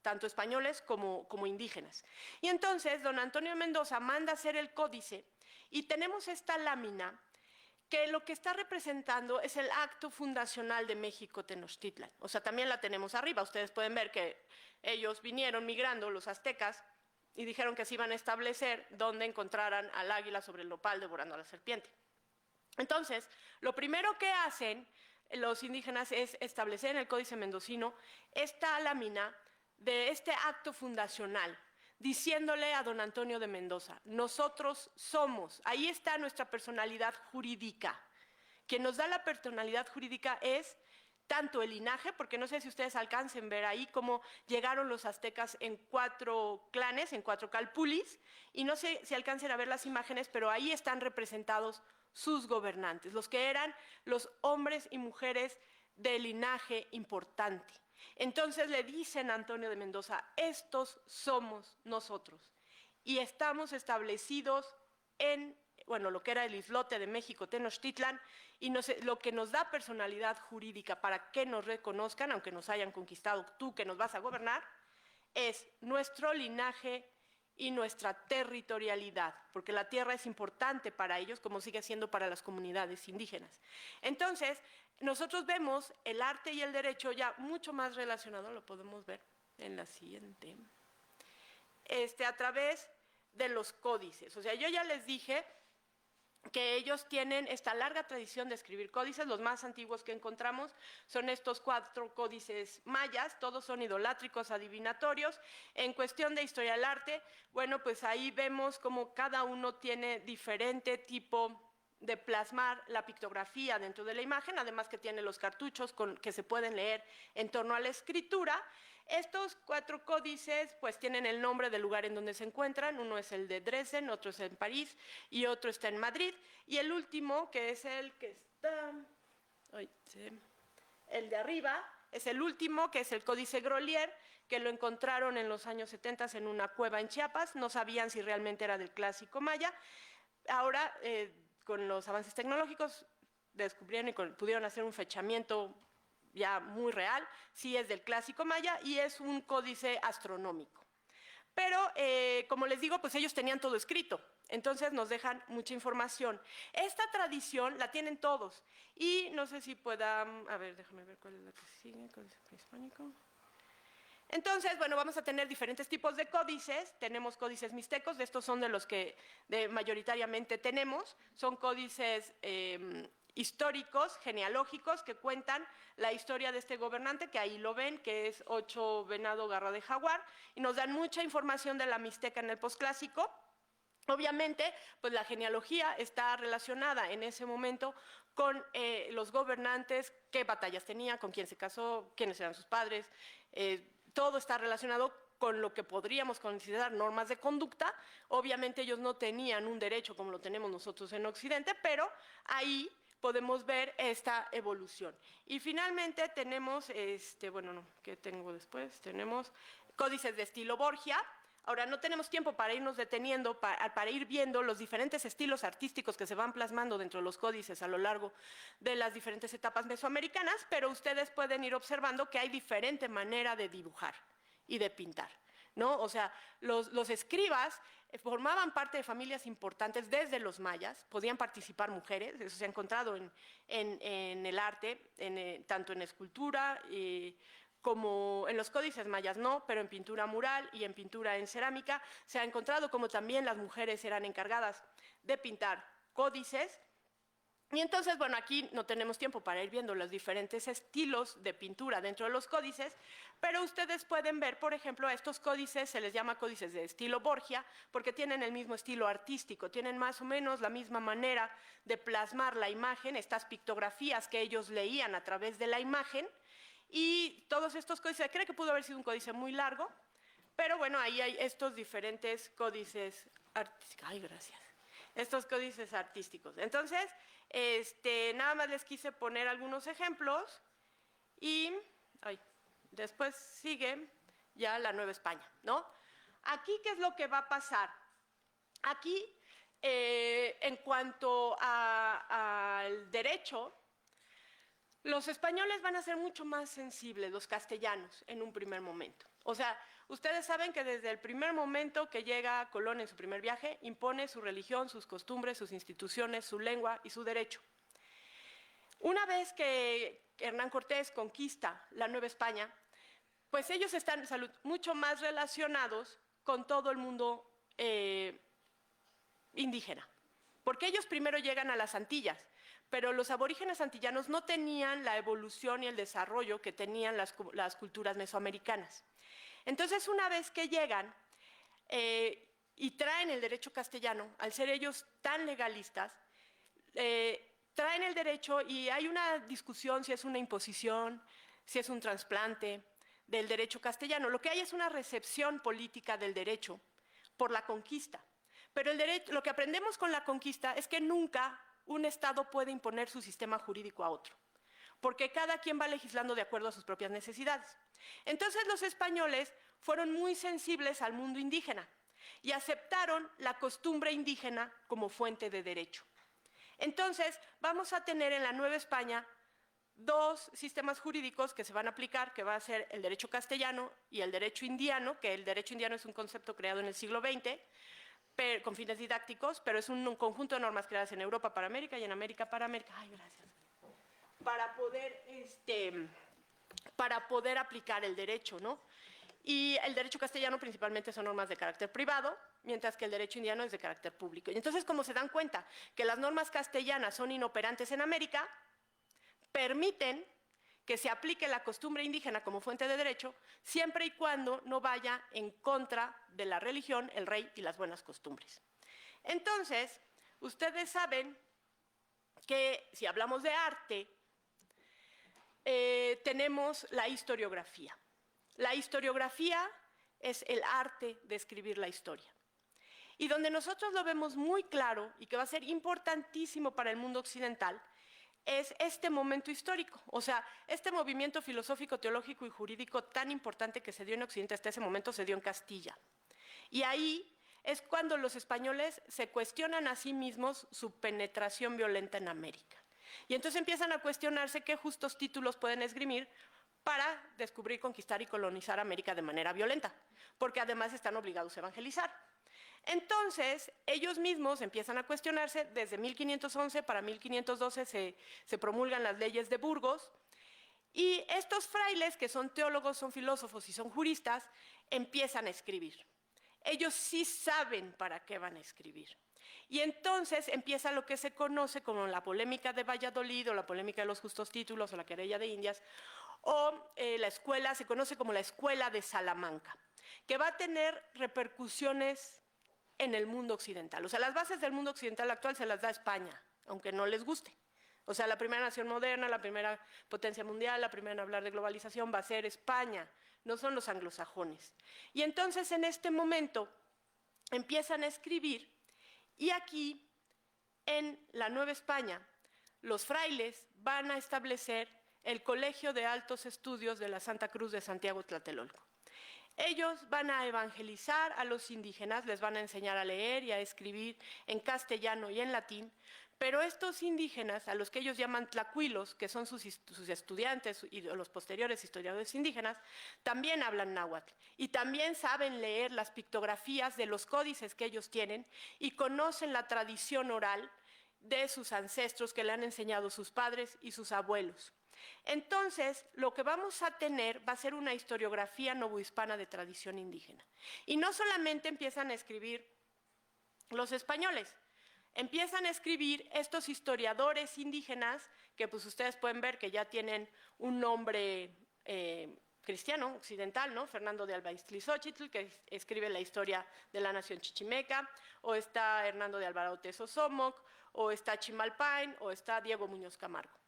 tanto españoles como indígenas. Y entonces don Antonio de Mendoza manda hacer el códice y tenemos esta lámina que lo que está representando es el acto fundacional de México Tenochtitlan. O sea, también la tenemos arriba. Ustedes pueden ver que ellos vinieron migrando, los aztecas, y dijeron que se iban a establecer donde encontraran al águila sobre el nopal devorando a la serpiente. Entonces, lo primero que hacen los indígenas es establecer en el Códice Mendocino esta lámina de este acto fundacional, diciéndole a don Antonio de Mendoza, nosotros somos, ahí está nuestra personalidad jurídica. Quien nos da la personalidad jurídica es tanto el linaje, porque no sé si ustedes alcancen a ver ahí cómo llegaron los aztecas en 4 clanes, en 4 calpulis, y no sé si alcancen a ver las imágenes, pero ahí están representados sus gobernantes, los que eran los hombres y mujeres de linaje importante. Entonces le dicen a Antonio de Mendoza, estos somos nosotros, y estamos establecidos en, bueno, lo que era el islote de México, Tenochtitlan, y lo que nos da personalidad jurídica para que nos reconozcan, aunque nos hayan conquistado tú que nos vas a gobernar, es nuestro linaje y nuestra territorialidad, porque la tierra es importante para ellos, como sigue siendo para las comunidades indígenas. Entonces, nosotros vemos el arte y el derecho ya mucho más relacionado, lo podemos ver en la siguiente, a través de los códices. O sea, yo ya les dije que ellos tienen esta larga tradición de escribir códices. Los más antiguos que encontramos son estos 4 códices mayas, todos son idolátricos, adivinatorios. En cuestión de historia del arte, bueno, pues ahí vemos cómo cada uno tiene diferente tipo de plasmar la pictografía dentro de la imagen, además que tiene los cartuchos que se pueden leer en torno a la escritura. Estos 4 códices pues tienen el nombre del lugar en donde se encuentran, uno es el de Dresden, otro es en París y otro está en Madrid, y el último, que es el que está, el de arriba, es el último, que es el Códice Grolier, que lo encontraron en los años 70 en una cueva en Chiapas, no sabían si realmente era del clásico maya. Ahora, con los avances tecnológicos, descubrieron y pudieron hacer un fechamiento ya muy real, sí es del clásico maya y es un códice astronómico. Pero, como les digo, pues ellos tenían todo escrito, entonces nos dejan mucha información. Esta tradición la tienen todos y no sé si puedan, a ver, déjame ver cuál es la que sigue, códice prehispánico. Entonces, bueno, vamos a tener diferentes tipos de códices. Tenemos códices mixtecos, de estos son de los que mayoritariamente tenemos. Son códices históricos, genealógicos, que cuentan la historia de este gobernante, que ahí lo ven, que es Ocho Venado Garra de Jaguar, y nos dan mucha información de la mixteca en el posclásico. Obviamente, pues la genealogía está relacionada en ese momento con los gobernantes, qué batallas tenía, con quién se casó, quiénes eran sus padres, todo está relacionado con lo que podríamos considerar normas de conducta. Obviamente ellos no tenían un derecho como lo tenemos nosotros en Occidente, pero ahí podemos ver esta evolución. Y finalmente tenemos, ¿qué tengo después? Tenemos códices de estilo Borgia. Ahora, no tenemos tiempo para irnos deteniendo, para ir viendo los diferentes estilos artísticos que se van plasmando dentro de los códices a lo largo de las diferentes etapas mesoamericanas, pero ustedes pueden ir observando que hay diferente manera de dibujar y de pintar, ¿no? O sea, los escribas formaban parte de familias importantes desde los mayas, podían participar mujeres, eso se ha encontrado en el arte, tanto en escultura como en los códices mayas no, pero en pintura mural y en pintura en cerámica se ha encontrado como también las mujeres eran encargadas de pintar códices. Y entonces, bueno, aquí no tenemos tiempo para ir viendo los diferentes estilos de pintura dentro de los códices, pero ustedes pueden ver, por ejemplo, a estos códices se les llama códices de estilo Borgia, porque tienen el mismo estilo artístico, tienen más o menos la misma manera de plasmar la imagen, estas pictografías que ellos leían a través de la imagen, y todos estos códices, creo que pudo haber sido un códice muy largo, pero bueno, ahí hay estos diferentes códices artísticos. Ay, gracias. estos códices artísticos. Entonces, nada más les quise poner algunos ejemplos y después sigue ya la Nueva España, ¿no? Aquí, ¿qué es lo que va a pasar? Aquí, en cuanto al derecho, los españoles van a ser mucho más sensibles, los castellanos, en un primer momento. O sea, ustedes saben que desde el primer momento que llega Colón en su primer viaje, impone su religión, sus costumbres, sus instituciones, su lengua y su derecho. Una vez que Hernán Cortés conquista la Nueva España, pues ellos están mucho más relacionados con todo el mundo indígena, porque ellos primero llegan a las Antillas, pero los aborígenes antillanos no tenían la evolución y el desarrollo que tenían las culturas mesoamericanas. Entonces, una vez que llegan y traen el derecho castellano, al ser ellos tan legalistas, traen el derecho y hay una discusión si es una imposición, si es un trasplante del derecho castellano. Lo que hay es una recepción política del derecho por la conquista. Pero lo que aprendemos con la conquista es que nunca un Estado puede imponer su sistema jurídico a otro, porque cada quien va legislando de acuerdo a sus propias necesidades. Entonces los españoles fueron muy sensibles al mundo indígena y aceptaron la costumbre indígena como fuente de derecho. Entonces vamos a tener en la Nueva España dos sistemas jurídicos que se van a aplicar, que va a ser el derecho castellano y el derecho indiano, que el derecho indiano es un concepto creado en el siglo XX, con fines didácticos, pero es un conjunto de normas creadas en Europa para América y en América para América. Ay, gracias. Para poder aplicar el derecho, ¿no? Y el derecho castellano principalmente son normas de carácter privado, mientras que el derecho indiano es de carácter público. Y entonces, como se dan cuenta que las normas castellanas son inoperantes en América, permiten que se aplique la costumbre indígena como fuente de derecho, siempre y cuando no vaya en contra de la religión, el rey y las buenas costumbres. Entonces, ustedes saben que si hablamos de arte, tenemos la historiografía. La historiografía es el arte de escribir la historia. Y donde nosotros lo vemos muy claro y que va a ser importantísimo para el mundo occidental es este momento histórico, o sea, este movimiento filosófico, teológico y jurídico tan importante que se dio en Occidente hasta ese momento se dio en Castilla. Y ahí es cuando los españoles se cuestionan a sí mismos su penetración violenta en América. Y entonces empiezan a cuestionarse qué justos títulos pueden esgrimir para descubrir, conquistar y colonizar América de manera violenta, porque además están obligados a evangelizar. Entonces, ellos mismos empiezan a cuestionarse. Desde 1511 para 1512 se promulgan las leyes de Burgos, y estos frailes, que son teólogos, son filósofos y son juristas, empiezan a escribir. Ellos sí saben para qué van a escribir. Y entonces empieza lo que se conoce como la polémica de Valladolid, o la polémica de los justos títulos, o la querella de Indias, o la escuela, se conoce como la Escuela de Salamanca, que va a tener repercusiones en el mundo occidental. O sea, las bases del mundo occidental actual se las da España, aunque no les guste. O sea, la primera nación moderna, la primera potencia mundial, la primera en hablar de globalización va a ser España, no son los anglosajones. Y entonces, en este momento, empiezan a escribir, y aquí, en la Nueva España, los frailes van a establecer el Colegio de Altos Estudios de la Santa Cruz de Santiago Tlatelolco. Ellos van a evangelizar a los indígenas, les van a enseñar a leer y a escribir en castellano y en latín, pero estos indígenas, a los que ellos llaman tlacuilos, que son sus estudiantes y los posteriores historiadores indígenas, también hablan náhuatl y también saben leer las pictografías de los códices que ellos tienen y conocen la tradición oral de sus ancestros que le han enseñado sus padres y sus abuelos. Entonces, lo que vamos a tener va a ser una historiografía novohispana de tradición indígena. Y no solamente empiezan a escribir los españoles, empiezan a escribir estos historiadores indígenas, que pues ustedes pueden ver que ya tienen un nombre cristiano, occidental, ¿no? Fernando de Albaiztlizochitl, que escribe la historia de la nación chichimeca, o está Hernando de Alvarado Tezosomoc, o está Chimalpain, o está Diego Muñoz Camargo.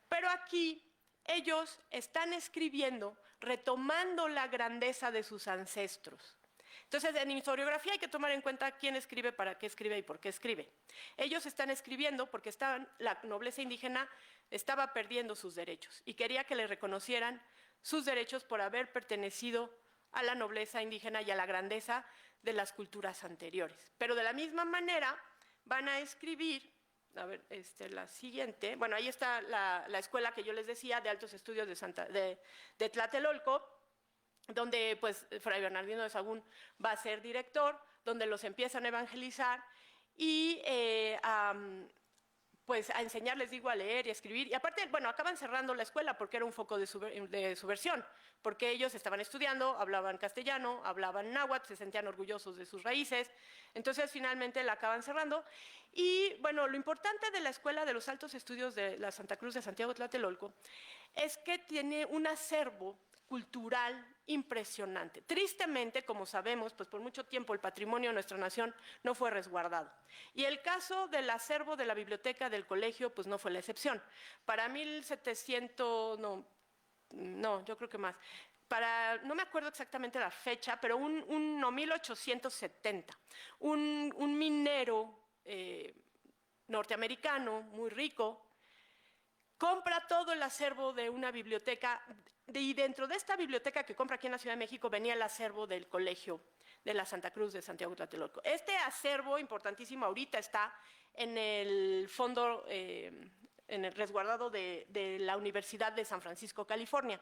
Pero aquí ellos están escribiendo retomando la grandeza de sus ancestros. Entonces, en historiografía hay que tomar en cuenta quién escribe, para qué escribe y por qué escribe. Ellos están escribiendo porque la nobleza indígena estaba perdiendo sus derechos y quería que le reconocieran sus derechos por haber pertenecido a la nobleza indígena y a la grandeza de las culturas anteriores. Pero de la misma manera van a escribir, a ver, la siguiente, bueno, ahí está la escuela que yo les decía de altos estudios de Tlatelolco, donde pues Fray Bernardino de Sahagún va a ser director, donde los empiezan a evangelizar y pues a enseñarles, digo, a leer y a escribir. Y aparte, bueno, acaban cerrando la escuela porque era un foco de subversión, porque ellos estaban estudiando, hablaban castellano, hablaban náhuatl, se sentían orgullosos de sus raíces. Entonces, finalmente la acaban cerrando. Y, bueno, lo importante de la Escuela de los Altos Estudios de la Santa Cruz de Santiago Tlatelolco es que tiene un acervo cultural impresionante. Tristemente, como sabemos, pues por mucho tiempo el patrimonio de nuestra nación no fue resguardado. Y el caso del acervo de la biblioteca del colegio, pues no fue la excepción. Para 1700, no, yo creo que más. No me acuerdo exactamente la fecha, pero 1870, un minero norteamericano muy rico compra todo el acervo de una biblioteca y dentro de esta biblioteca que compra aquí en la Ciudad de México venía el acervo del colegio de la Santa Cruz de Santiago Tlatelolco. Este acervo importantísimo ahorita está en el fondo, en el resguardado de la Universidad de San Francisco, California.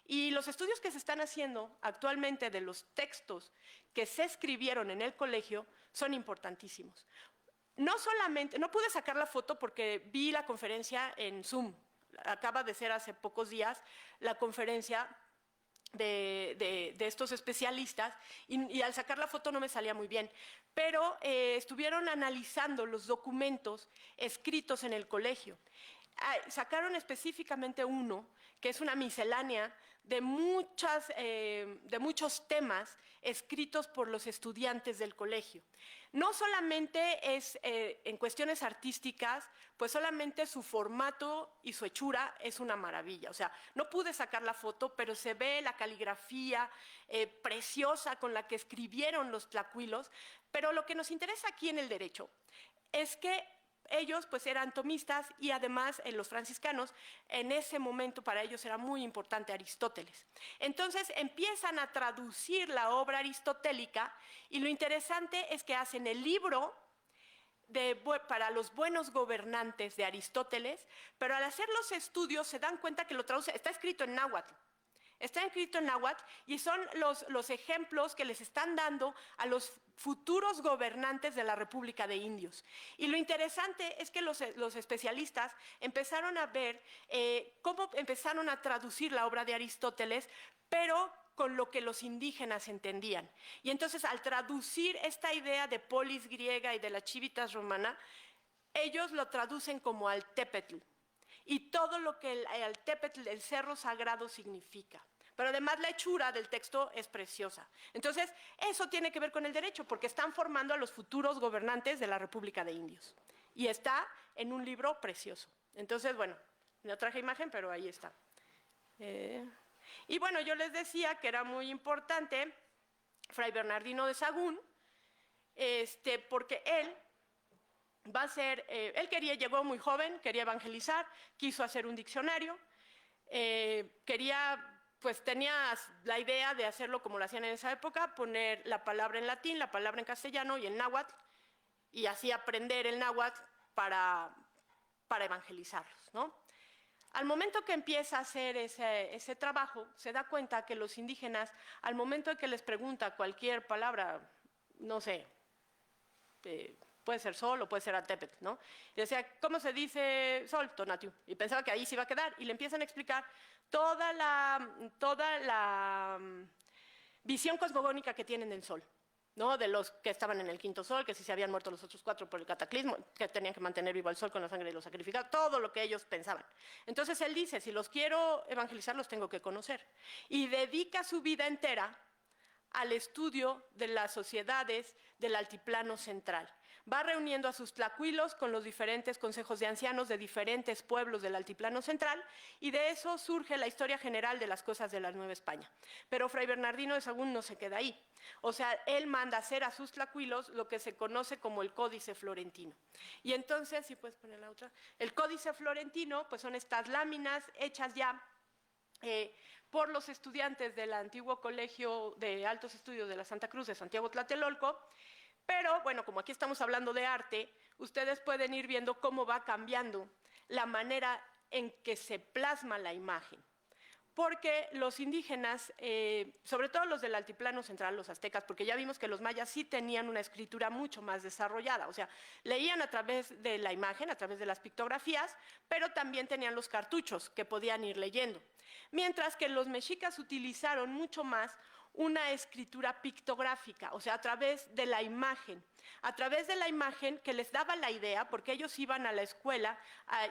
Y los estudios que se están haciendo actualmente de los textos que se escribieron en el colegio son importantísimos. No solamente, no pude sacar la foto porque vi la conferencia en Zoom. Acaba de ser hace pocos días la conferencia de estos especialistas y al sacar la foto no me salía muy bien. Pero estuvieron analizando los documentos escritos en el colegio. Sacaron específicamente uno, que es una miscelánea de muchos temas escritos por los estudiantes del colegio. No solamente es en cuestiones artísticas, pues solamente su formato y su hechura es una maravilla. O sea, no pude sacar la foto, pero se ve la caligrafía preciosa con la que escribieron los tlacuilos. Pero lo que nos interesa aquí en el derecho es que ellos pues eran tomistas y además los franciscanos en ese momento para ellos era muy importante Aristóteles. Entonces empiezan a traducir la obra aristotélica y lo interesante es que hacen el libro para los buenos gobernantes de Aristóteles, pero al hacer los estudios se dan cuenta que lo traduce, está escrito en náhuatl. Está escrito en náhuatl y son los ejemplos que les están dando a los futuros gobernantes de la República de Indios. Y lo interesante es que los especialistas empezaron a ver cómo empezaron a traducir la obra de Aristóteles, pero con lo que los indígenas entendían. Y entonces, al traducir esta idea de polis griega y de la civitas romana, ellos lo traducen como altépetl. Y todo lo que el altépetl, el cerro sagrado, significa. Pero además la hechura del texto es preciosa. Entonces, eso tiene que ver con el derecho, porque están formando a los futuros gobernantes de la República de Indios. Y está en un libro precioso. Entonces, bueno, no traje imagen, pero ahí está. Y bueno, yo les decía que era muy importante Fray Bernardino de Sahagún, porque él va a ser, llegó muy joven, quería evangelizar, quiso hacer un diccionario, pues tenía la idea de hacerlo como lo hacían en esa época, poner la palabra en latín, la palabra en castellano y en náhuatl, y así aprender el náhuatl para evangelizarlos, ¿no? Al momento que empieza a hacer ese trabajo, se da cuenta que los indígenas, al momento en que les pregunta cualquier palabra, no sé, puede ser sol o puede ser altépetl, ¿no? Y decía, ¿cómo se dice sol? Tonatiuh. Y pensaba que ahí se iba a quedar. Y le empiezan a explicar toda la visión cosmogónica que tienen del sol, ¿no? De los que estaban en el quinto sol, que si se habían muerto los otros 4 por el cataclismo, que tenían que mantener vivo al sol con la sangre de los sacrificados, todo lo que ellos pensaban. Entonces él dice, si los quiero evangelizar, los tengo que conocer. Y dedica su vida entera al estudio de las sociedades del altiplano central. va reuniendo a sus tlacuilos con los diferentes consejos de ancianos de diferentes pueblos del Altiplano Central, y de eso surge la historia general de las cosas de la Nueva España. Pero Fray Bernardino de Sahagún no se queda ahí. O sea, él manda hacer a sus tlacuilos lo que se conoce como el Códice Florentino. Y entonces, si puedes poner la otra, el Códice Florentino, pues son estas láminas hechas ya por los estudiantes del antiguo Colegio de Altos Estudios de la Santa Cruz de Santiago Tlatelolco. Pero, bueno, como aquí estamos hablando de arte, ustedes pueden ir viendo cómo va cambiando la manera en que se plasma la imagen. Porque los indígenas, sobre todo los del Altiplano Central, los aztecas, porque ya vimos que los mayas sí tenían una escritura mucho más desarrollada, o sea, leían a través de la imagen, a través de las pictografías, pero también tenían los cartuchos que podían ir leyendo. Mientras que los mexicas utilizaron mucho más una escritura pictográfica, o sea, a través de la imagen que les daba la idea, porque ellos iban a la escuela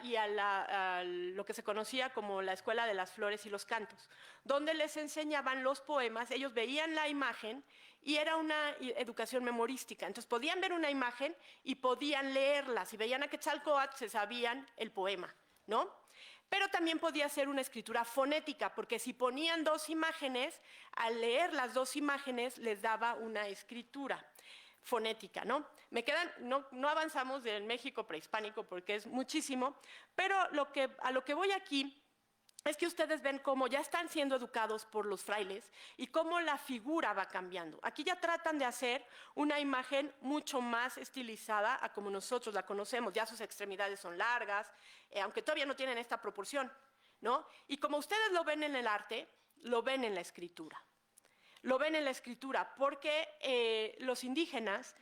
y a lo que se conocía como la Escuela de las Flores y los Cantos, donde les enseñaban los poemas, ellos veían la imagen y era una educación memorística, entonces podían ver una imagen y podían leerla, si veían a Quetzalcóatl se sabían el poema, ¿no? Pero también podía ser una escritura fonética, porque si ponían dos imágenes, al leer las dos imágenes les daba una escritura fonética, ¿no? No avanzamos del México prehispánico porque es muchísimo, pero a lo que voy aquí es que ustedes ven cómo ya están siendo educados por los frailes y cómo la figura va cambiando. Aquí ya tratan de hacer una imagen mucho más estilizada a como nosotros la conocemos. Ya sus extremidades son largas, aunque todavía no tienen esta proporción, ¿no? Y como ustedes lo ven en el arte, lo ven en la escritura. Lo ven en la escritura porque los indígenas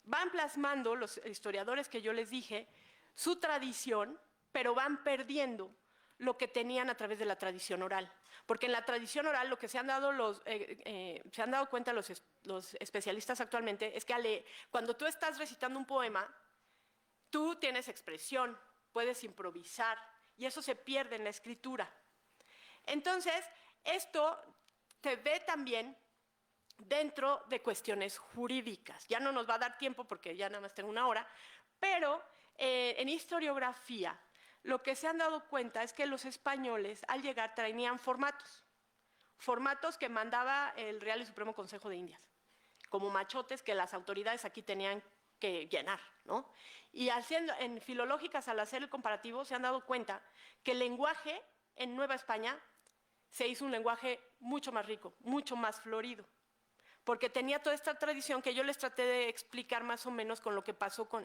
van plasmando, los historiadores que yo les dije, su tradición, pero van perdiendo lo que tenían a través de la tradición oral. Porque en la tradición oral lo que se han dado cuenta los especialistas actualmente es que cuando tú estás recitando un poema, tú tienes expresión, puedes improvisar, y eso se pierde en la escritura. Entonces, esto se ve también dentro de cuestiones jurídicas. Ya no nos va a dar tiempo porque ya nada más tengo una hora, pero en historiografía lo que se han dado cuenta es que los españoles al llegar traían formatos que mandaba el Real y Supremo Consejo de Indias, como machotes que las autoridades aquí tenían que llenar, ¿no? Y en filológicas, al hacer el comparativo, se han dado cuenta que el lenguaje en Nueva España se hizo un lenguaje mucho más rico, mucho más florido, porque tenía toda esta tradición que yo les traté de explicar más o menos con lo que pasó con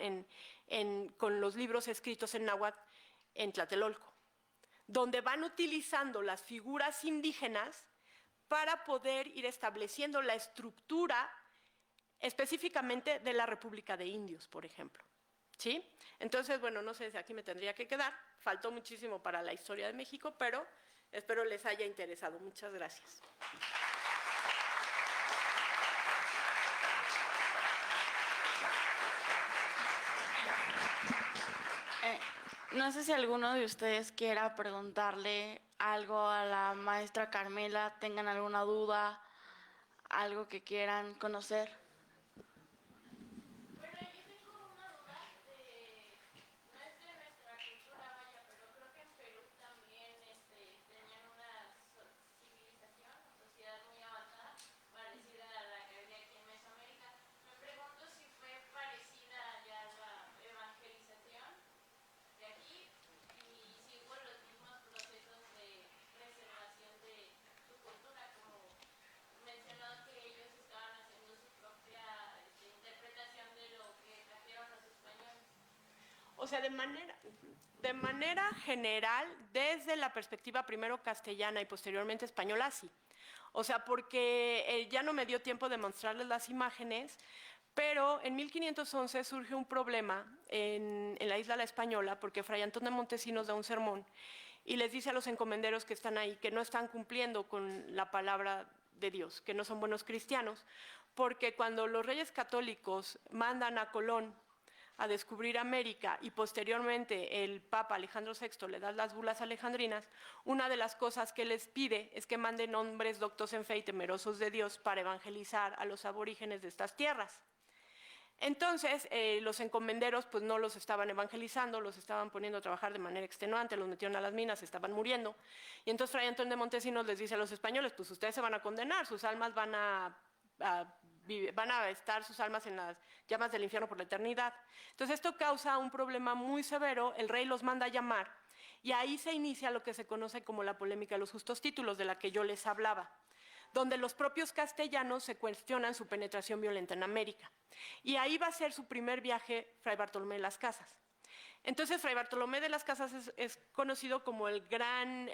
los libros escritos en náhuatl en Tlatelolco, donde van utilizando las figuras indígenas para poder ir estableciendo la estructura específicamente de la República de Indios, por ejemplo. ¿Sí? Entonces, bueno, no sé si aquí me tendría que quedar, faltó muchísimo para la historia de México, pero espero les haya interesado. Muchas gracias. No sé si alguno de ustedes quiera preguntarle algo a la maestra Carmela, tengan alguna duda, algo que quieran conocer. Bueno, yo tengo una duda no es de nuestra cultura, vaya, pero creo que en Perú también tenían una civilización, una sociedad muy avanzada, parecida a la que había aquí en Mesoamérica. Me pregunto si fue parecida ya a la evangelización de aquí y si hubo los mismos procesos de preservación de su cultura, como mencionó que ellos estaban haciendo su propia interpretación de lo que trajeron los españoles. O sea, de manera general, desde la perspectiva primero castellana y posteriormente española, sí. O sea, porque ya no me dio tiempo de mostrarles las imágenes, pero en 1511 surge un problema en la isla La Española, porque Fray Antón de Montesinos da un sermón y les dice a los encomenderos que están ahí que no están cumpliendo con la palabra de Dios, que no son buenos cristianos, porque cuando los reyes católicos mandan a Colón a descubrir América y posteriormente el Papa Alejandro VI le da las bulas alejandrinas, una de las cosas que les pide es que manden hombres doctos en fe y temerosos de Dios para evangelizar a los aborígenes de estas tierras. Entonces, los encomenderos pues no los estaban evangelizando, los estaban poniendo a trabajar de manera extenuante, los metieron a las minas, estaban muriendo. Y entonces Fray Antón de Montesinos les dice a los españoles, pues ustedes se van a condenar, sus almas van a estar sus almas en las llamas del infierno por la eternidad. Entonces esto causa un problema muy severo, el rey los manda a llamar y ahí se inicia lo que se conoce como la polémica de los justos títulos, de la que yo les hablaba, donde los propios castellanos se cuestionan su penetración violenta en América. Y ahí va a ser su primer viaje Fray Bartolomé de las Casas. Entonces, Fray Bartolomé de las Casas es conocido como el gran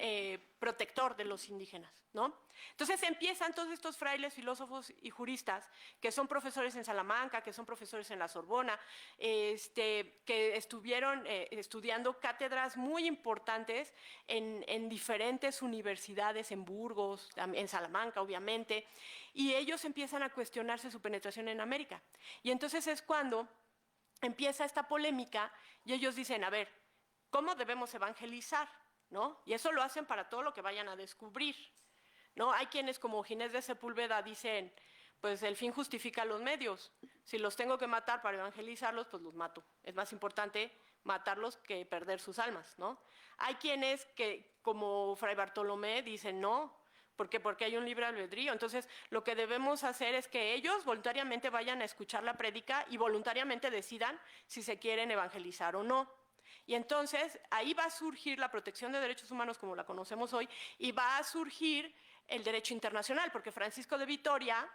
protector de los indígenas, ¿no? Entonces empiezan todos estos frailes, filósofos y juristas que son profesores en Salamanca, que son profesores en la Sorbona, que estuvieron estudiando cátedras muy importantes en diferentes universidades, en Burgos, en Salamanca, obviamente, y ellos empiezan a cuestionarse su penetración en América. Y entonces es cuando empieza esta polémica y ellos dicen, a ver, ¿cómo debemos evangelizar? ¿No? Y eso lo hacen para todo lo que vayan a descubrir, ¿no? Hay quienes como Ginés de Sepúlveda dicen, pues el fin justifica los medios. Si los tengo que matar para evangelizarlos, pues los mato. Es más importante matarlos que perder sus almas, ¿no? Hay quienes que, como Fray Bartolomé, dicen no, ¿por qué? Porque hay un libre albedrío. Entonces, lo que debemos hacer es que ellos voluntariamente vayan a escuchar la prédica y voluntariamente decidan si se quieren evangelizar o no. Y entonces, ahí va a surgir la protección de derechos humanos como la conocemos hoy y va a surgir el derecho internacional, porque Francisco de Vitoria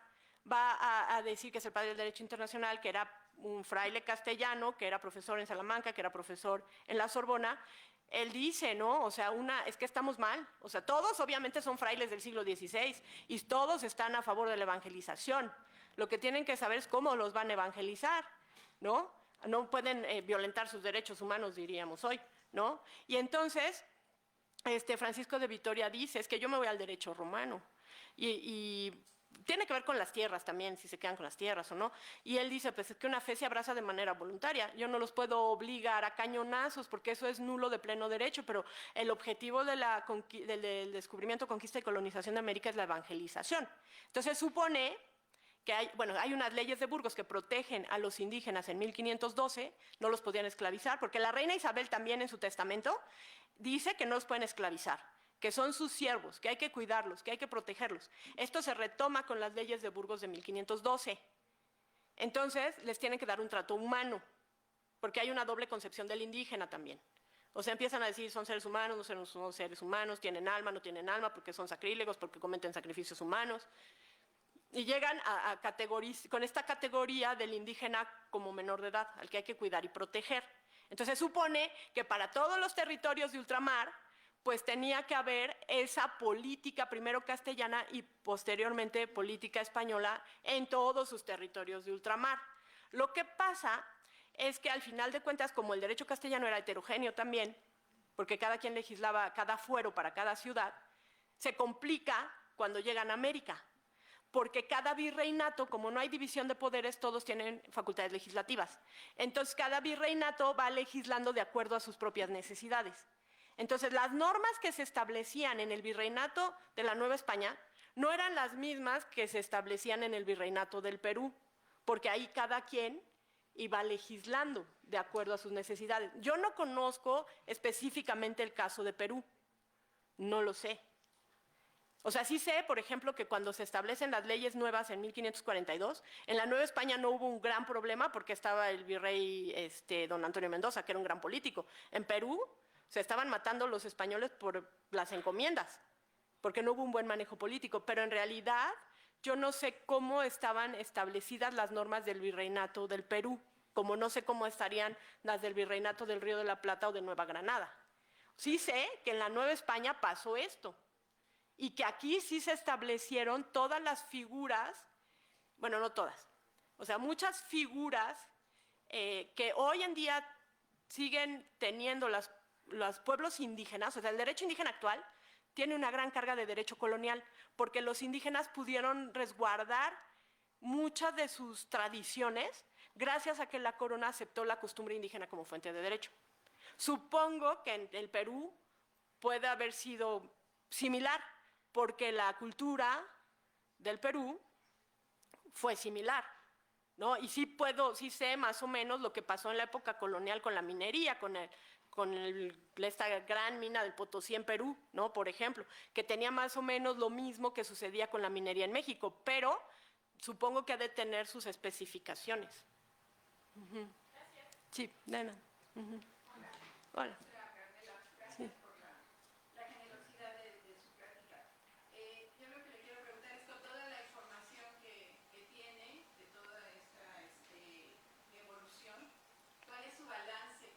va a decir que es el padre del derecho internacional, que era un fraile castellano, que era profesor en Salamanca, que era profesor en la Sorbona. Él dice, ¿no? O sea, es que estamos mal. O sea, todos obviamente son frailes del siglo XVI y todos están a favor de la evangelización. Lo que tienen que saber es cómo los van a evangelizar, ¿no? No pueden violentar sus derechos humanos, diríamos hoy, ¿no? Y entonces, Francisco de Vitoria dice, es que yo me voy al derecho romano. Y tiene que ver con las tierras también, si se quedan con las tierras o no. Y él dice, pues es que una fe se abraza de manera voluntaria. Yo no los puedo obligar a cañonazos porque eso es nulo de pleno derecho, pero el objetivo del descubrimiento, conquista y colonización de América es la evangelización. Entonces supone que hay unas leyes de Burgos que protegen a los indígenas en 1512, no los podían esclavizar, porque la reina Isabel también en su testamento dice que no los pueden esclavizar, que son sus siervos, que hay que cuidarlos, que hay que protegerlos. Esto se retoma con las leyes de Burgos de 1512. Entonces, les tienen que dar un trato humano, porque hay una doble concepción del indígena también. O sea, empiezan a decir, son seres humanos, no son seres humanos, tienen alma, no tienen alma, porque son sacrílegos, porque cometen sacrificios humanos. Y llegan a con esta categoría del indígena como menor de edad, al que hay que cuidar y proteger. Entonces, supone que para todos los territorios de ultramar, pues tenía que haber esa política, primero castellana y posteriormente política española en todos sus territorios de ultramar. Lo que pasa es que al final de cuentas, como el derecho castellano era heterogéneo también, porque cada quien legislaba cada fuero para cada ciudad, se complica cuando llegan a América, porque cada virreinato, como no hay división de poderes, todos tienen facultades legislativas. Entonces, cada virreinato va legislando de acuerdo a sus propias necesidades. Entonces, las normas que se establecían en el virreinato de la Nueva España no eran las mismas que se establecían en el virreinato del Perú, porque ahí cada quien iba legislando de acuerdo a sus necesidades. Yo no conozco específicamente el caso de Perú, no lo sé. O sea, sí sé, por ejemplo, que cuando se establecen las leyes nuevas en 1542, en la Nueva España no hubo un gran problema porque estaba el virrey don Antonio Mendoza, que era un gran político. En Perú se estaban matando los españoles por las encomiendas, porque no hubo un buen manejo político, pero en realidad yo no sé cómo estaban establecidas las normas del virreinato del Perú, como no sé cómo estarían las del virreinato del Río de la Plata o de Nueva Granada. Sí sé que en la Nueva España pasó esto, y que aquí sí se establecieron todas las figuras, bueno, no todas, o sea, muchas figuras que hoy en día siguen teniendo los pueblos indígenas. O sea, el derecho indígena actual tiene una gran carga de derecho colonial, porque los indígenas pudieron resguardar muchas de sus tradiciones gracias a que la corona aceptó la costumbre indígena como fuente de derecho. Supongo que en el Perú puede haber sido similar, porque la cultura del Perú fue similar, ¿no? Y sí sé más o menos lo que pasó en la época colonial con la minería, esta gran mina del Potosí en Perú, ¿no? Por ejemplo, que tenía más o menos lo mismo que sucedía con la minería en México, pero supongo que ha de tener sus especificaciones. Sí, de nada. Hola. Sí. La generosidad de su plática. Yo lo que le quiero preguntar es, con toda la información que tiene de toda esta evolución, ¿cuál es su balance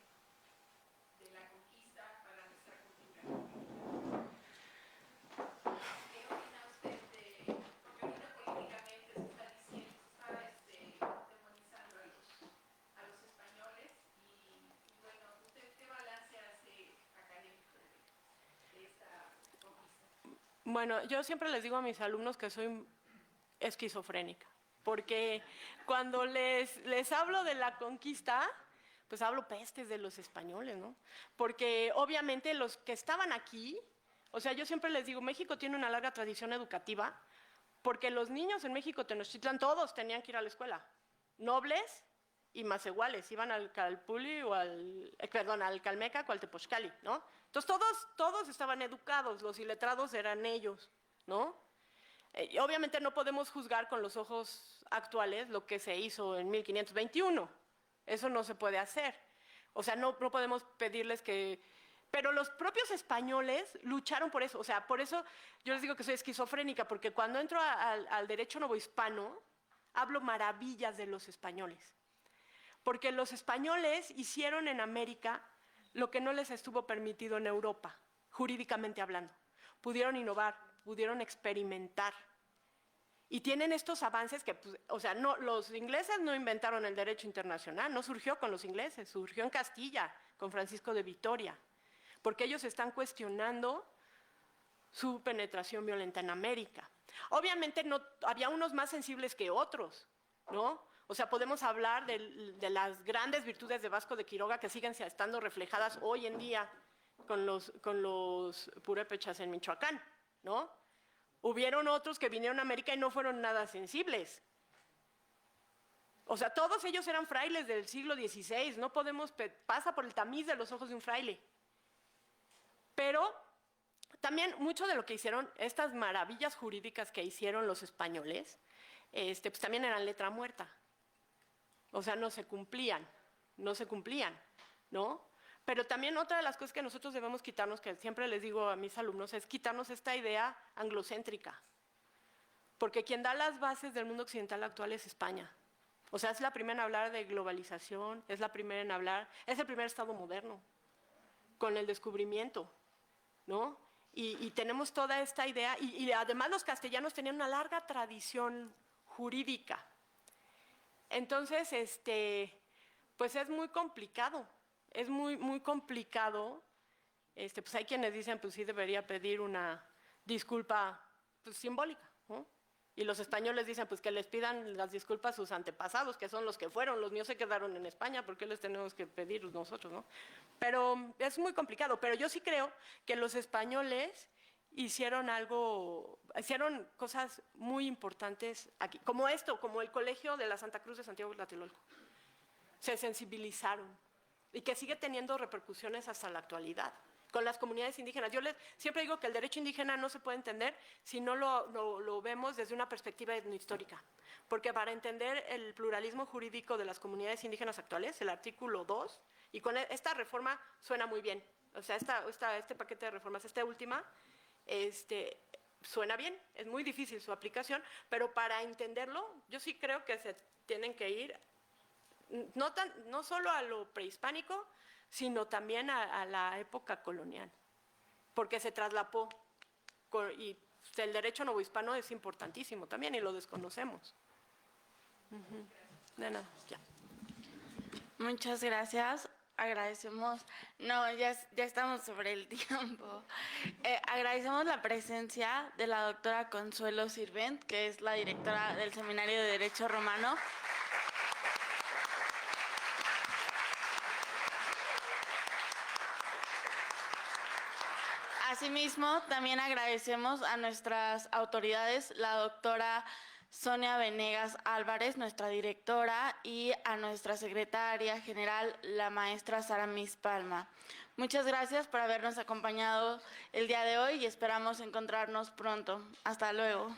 de la conquista para nuestra cultura? ¿Qué opina usted porque ahorita políticamente se está diciendo, se está demonizando a los españoles y bueno, ¿usted qué balance hace académico de esta conquista? Bueno, yo siempre les digo a mis alumnos que soy esquizofrénica, porque cuando les hablo de la conquista, pues hablo pestes de los españoles, ¿no? Porque obviamente los que estaban aquí, o sea, yo siempre les digo, México tiene una larga tradición educativa, porque los niños en México, Tenochtitlan, todos tenían que ir a la escuela, nobles y más iguales, iban al Calpulli o al Calmecac o al Tepochcali, ¿no? Entonces todos estaban educados, los iletrados eran ellos, ¿no? Obviamente no podemos juzgar con los ojos actuales lo que se hizo en 1521. Eso no se puede hacer. O sea, no podemos pedirles que... Pero los propios españoles lucharon por eso. O sea, por eso yo les digo que soy esquizofrénica, porque cuando entro al derecho novohispano, hablo maravillas de los españoles. Porque los españoles hicieron en América lo que no les estuvo permitido en Europa, jurídicamente hablando. Pudieron innovar, pudieron experimentar. Y tienen estos avances que, pues, o sea, los ingleses no inventaron el derecho internacional, no surgió con los ingleses, surgió en Castilla, con Francisco de Vitoria, porque ellos están cuestionando su penetración violenta en América. Obviamente había unos más sensibles que otros, ¿no? O sea, podemos hablar de las grandes virtudes de Vasco de Quiroga que siguen estando reflejadas hoy en día con los purépechas en Michoacán, ¿no? Hubieron otros que vinieron a América y no fueron nada sensibles. O sea, todos ellos eran frailes del siglo XVI, no podemos, pasa por el tamiz de los ojos de un fraile. Pero también mucho de lo que hicieron, estas maravillas jurídicas que hicieron los españoles, pues también eran letra muerta. O sea, no se cumplían, ¿no? Pero también otra de las cosas que nosotros debemos quitarnos, que siempre les digo a mis alumnos, es quitarnos esta idea anglocéntrica. Porque quien da las bases del mundo occidental actual es España. O sea, es la primera en hablar de globalización, es la primera en hablar, es el primer Estado moderno, con el descubrimiento, ¿no? Y tenemos toda esta idea, y además los castellanos tenían una larga tradición jurídica. Entonces, pues es muy complicado. Es muy complicado. Pues hay quienes dicen, pues sí debería pedir una disculpa pues, simbólica, ¿no? Y los españoles dicen, pues que les pidan las disculpas a sus antepasados, que son los que fueron, los míos se quedaron en España, ¿por qué les tenemos que pedir nosotros, no? Pero es muy complicado, pero yo sí creo que los españoles hicieron cosas muy importantes aquí, como esto, como el Colegio de la Santa Cruz de Santiago de Tlatelolco. Se sensibilizaron y que sigue teniendo repercusiones hasta la actualidad con las comunidades indígenas. Yo siempre digo que el derecho indígena no se puede entender si no lo vemos desde una perspectiva etnohistórica, porque para entender el pluralismo jurídico de las comunidades indígenas actuales, el artículo 2, y con esta reforma suena muy bien, o sea, este paquete de reformas, esta última, suena bien, es muy difícil su aplicación, pero para entenderlo, yo sí creo que se tienen que ir no solo a lo prehispánico, sino también a la época colonial, porque se traslapó, y el derecho novohispano es importantísimo también, y lo desconocemos. De nada, ya. Muchas gracias. Agradecemos, no, ya estamos sobre el tiempo. Agradecemos la presencia de la doctora Consuelo Sirvent, que es la directora del Seminario de Derecho Romano. Asimismo, también agradecemos a nuestras autoridades, la doctora Sonia Venegas Álvarez, nuestra directora, y a nuestra secretaria general, la maestra Sara Miss Palma. Muchas gracias por habernos acompañado el día de hoy y esperamos encontrarnos pronto. Hasta luego.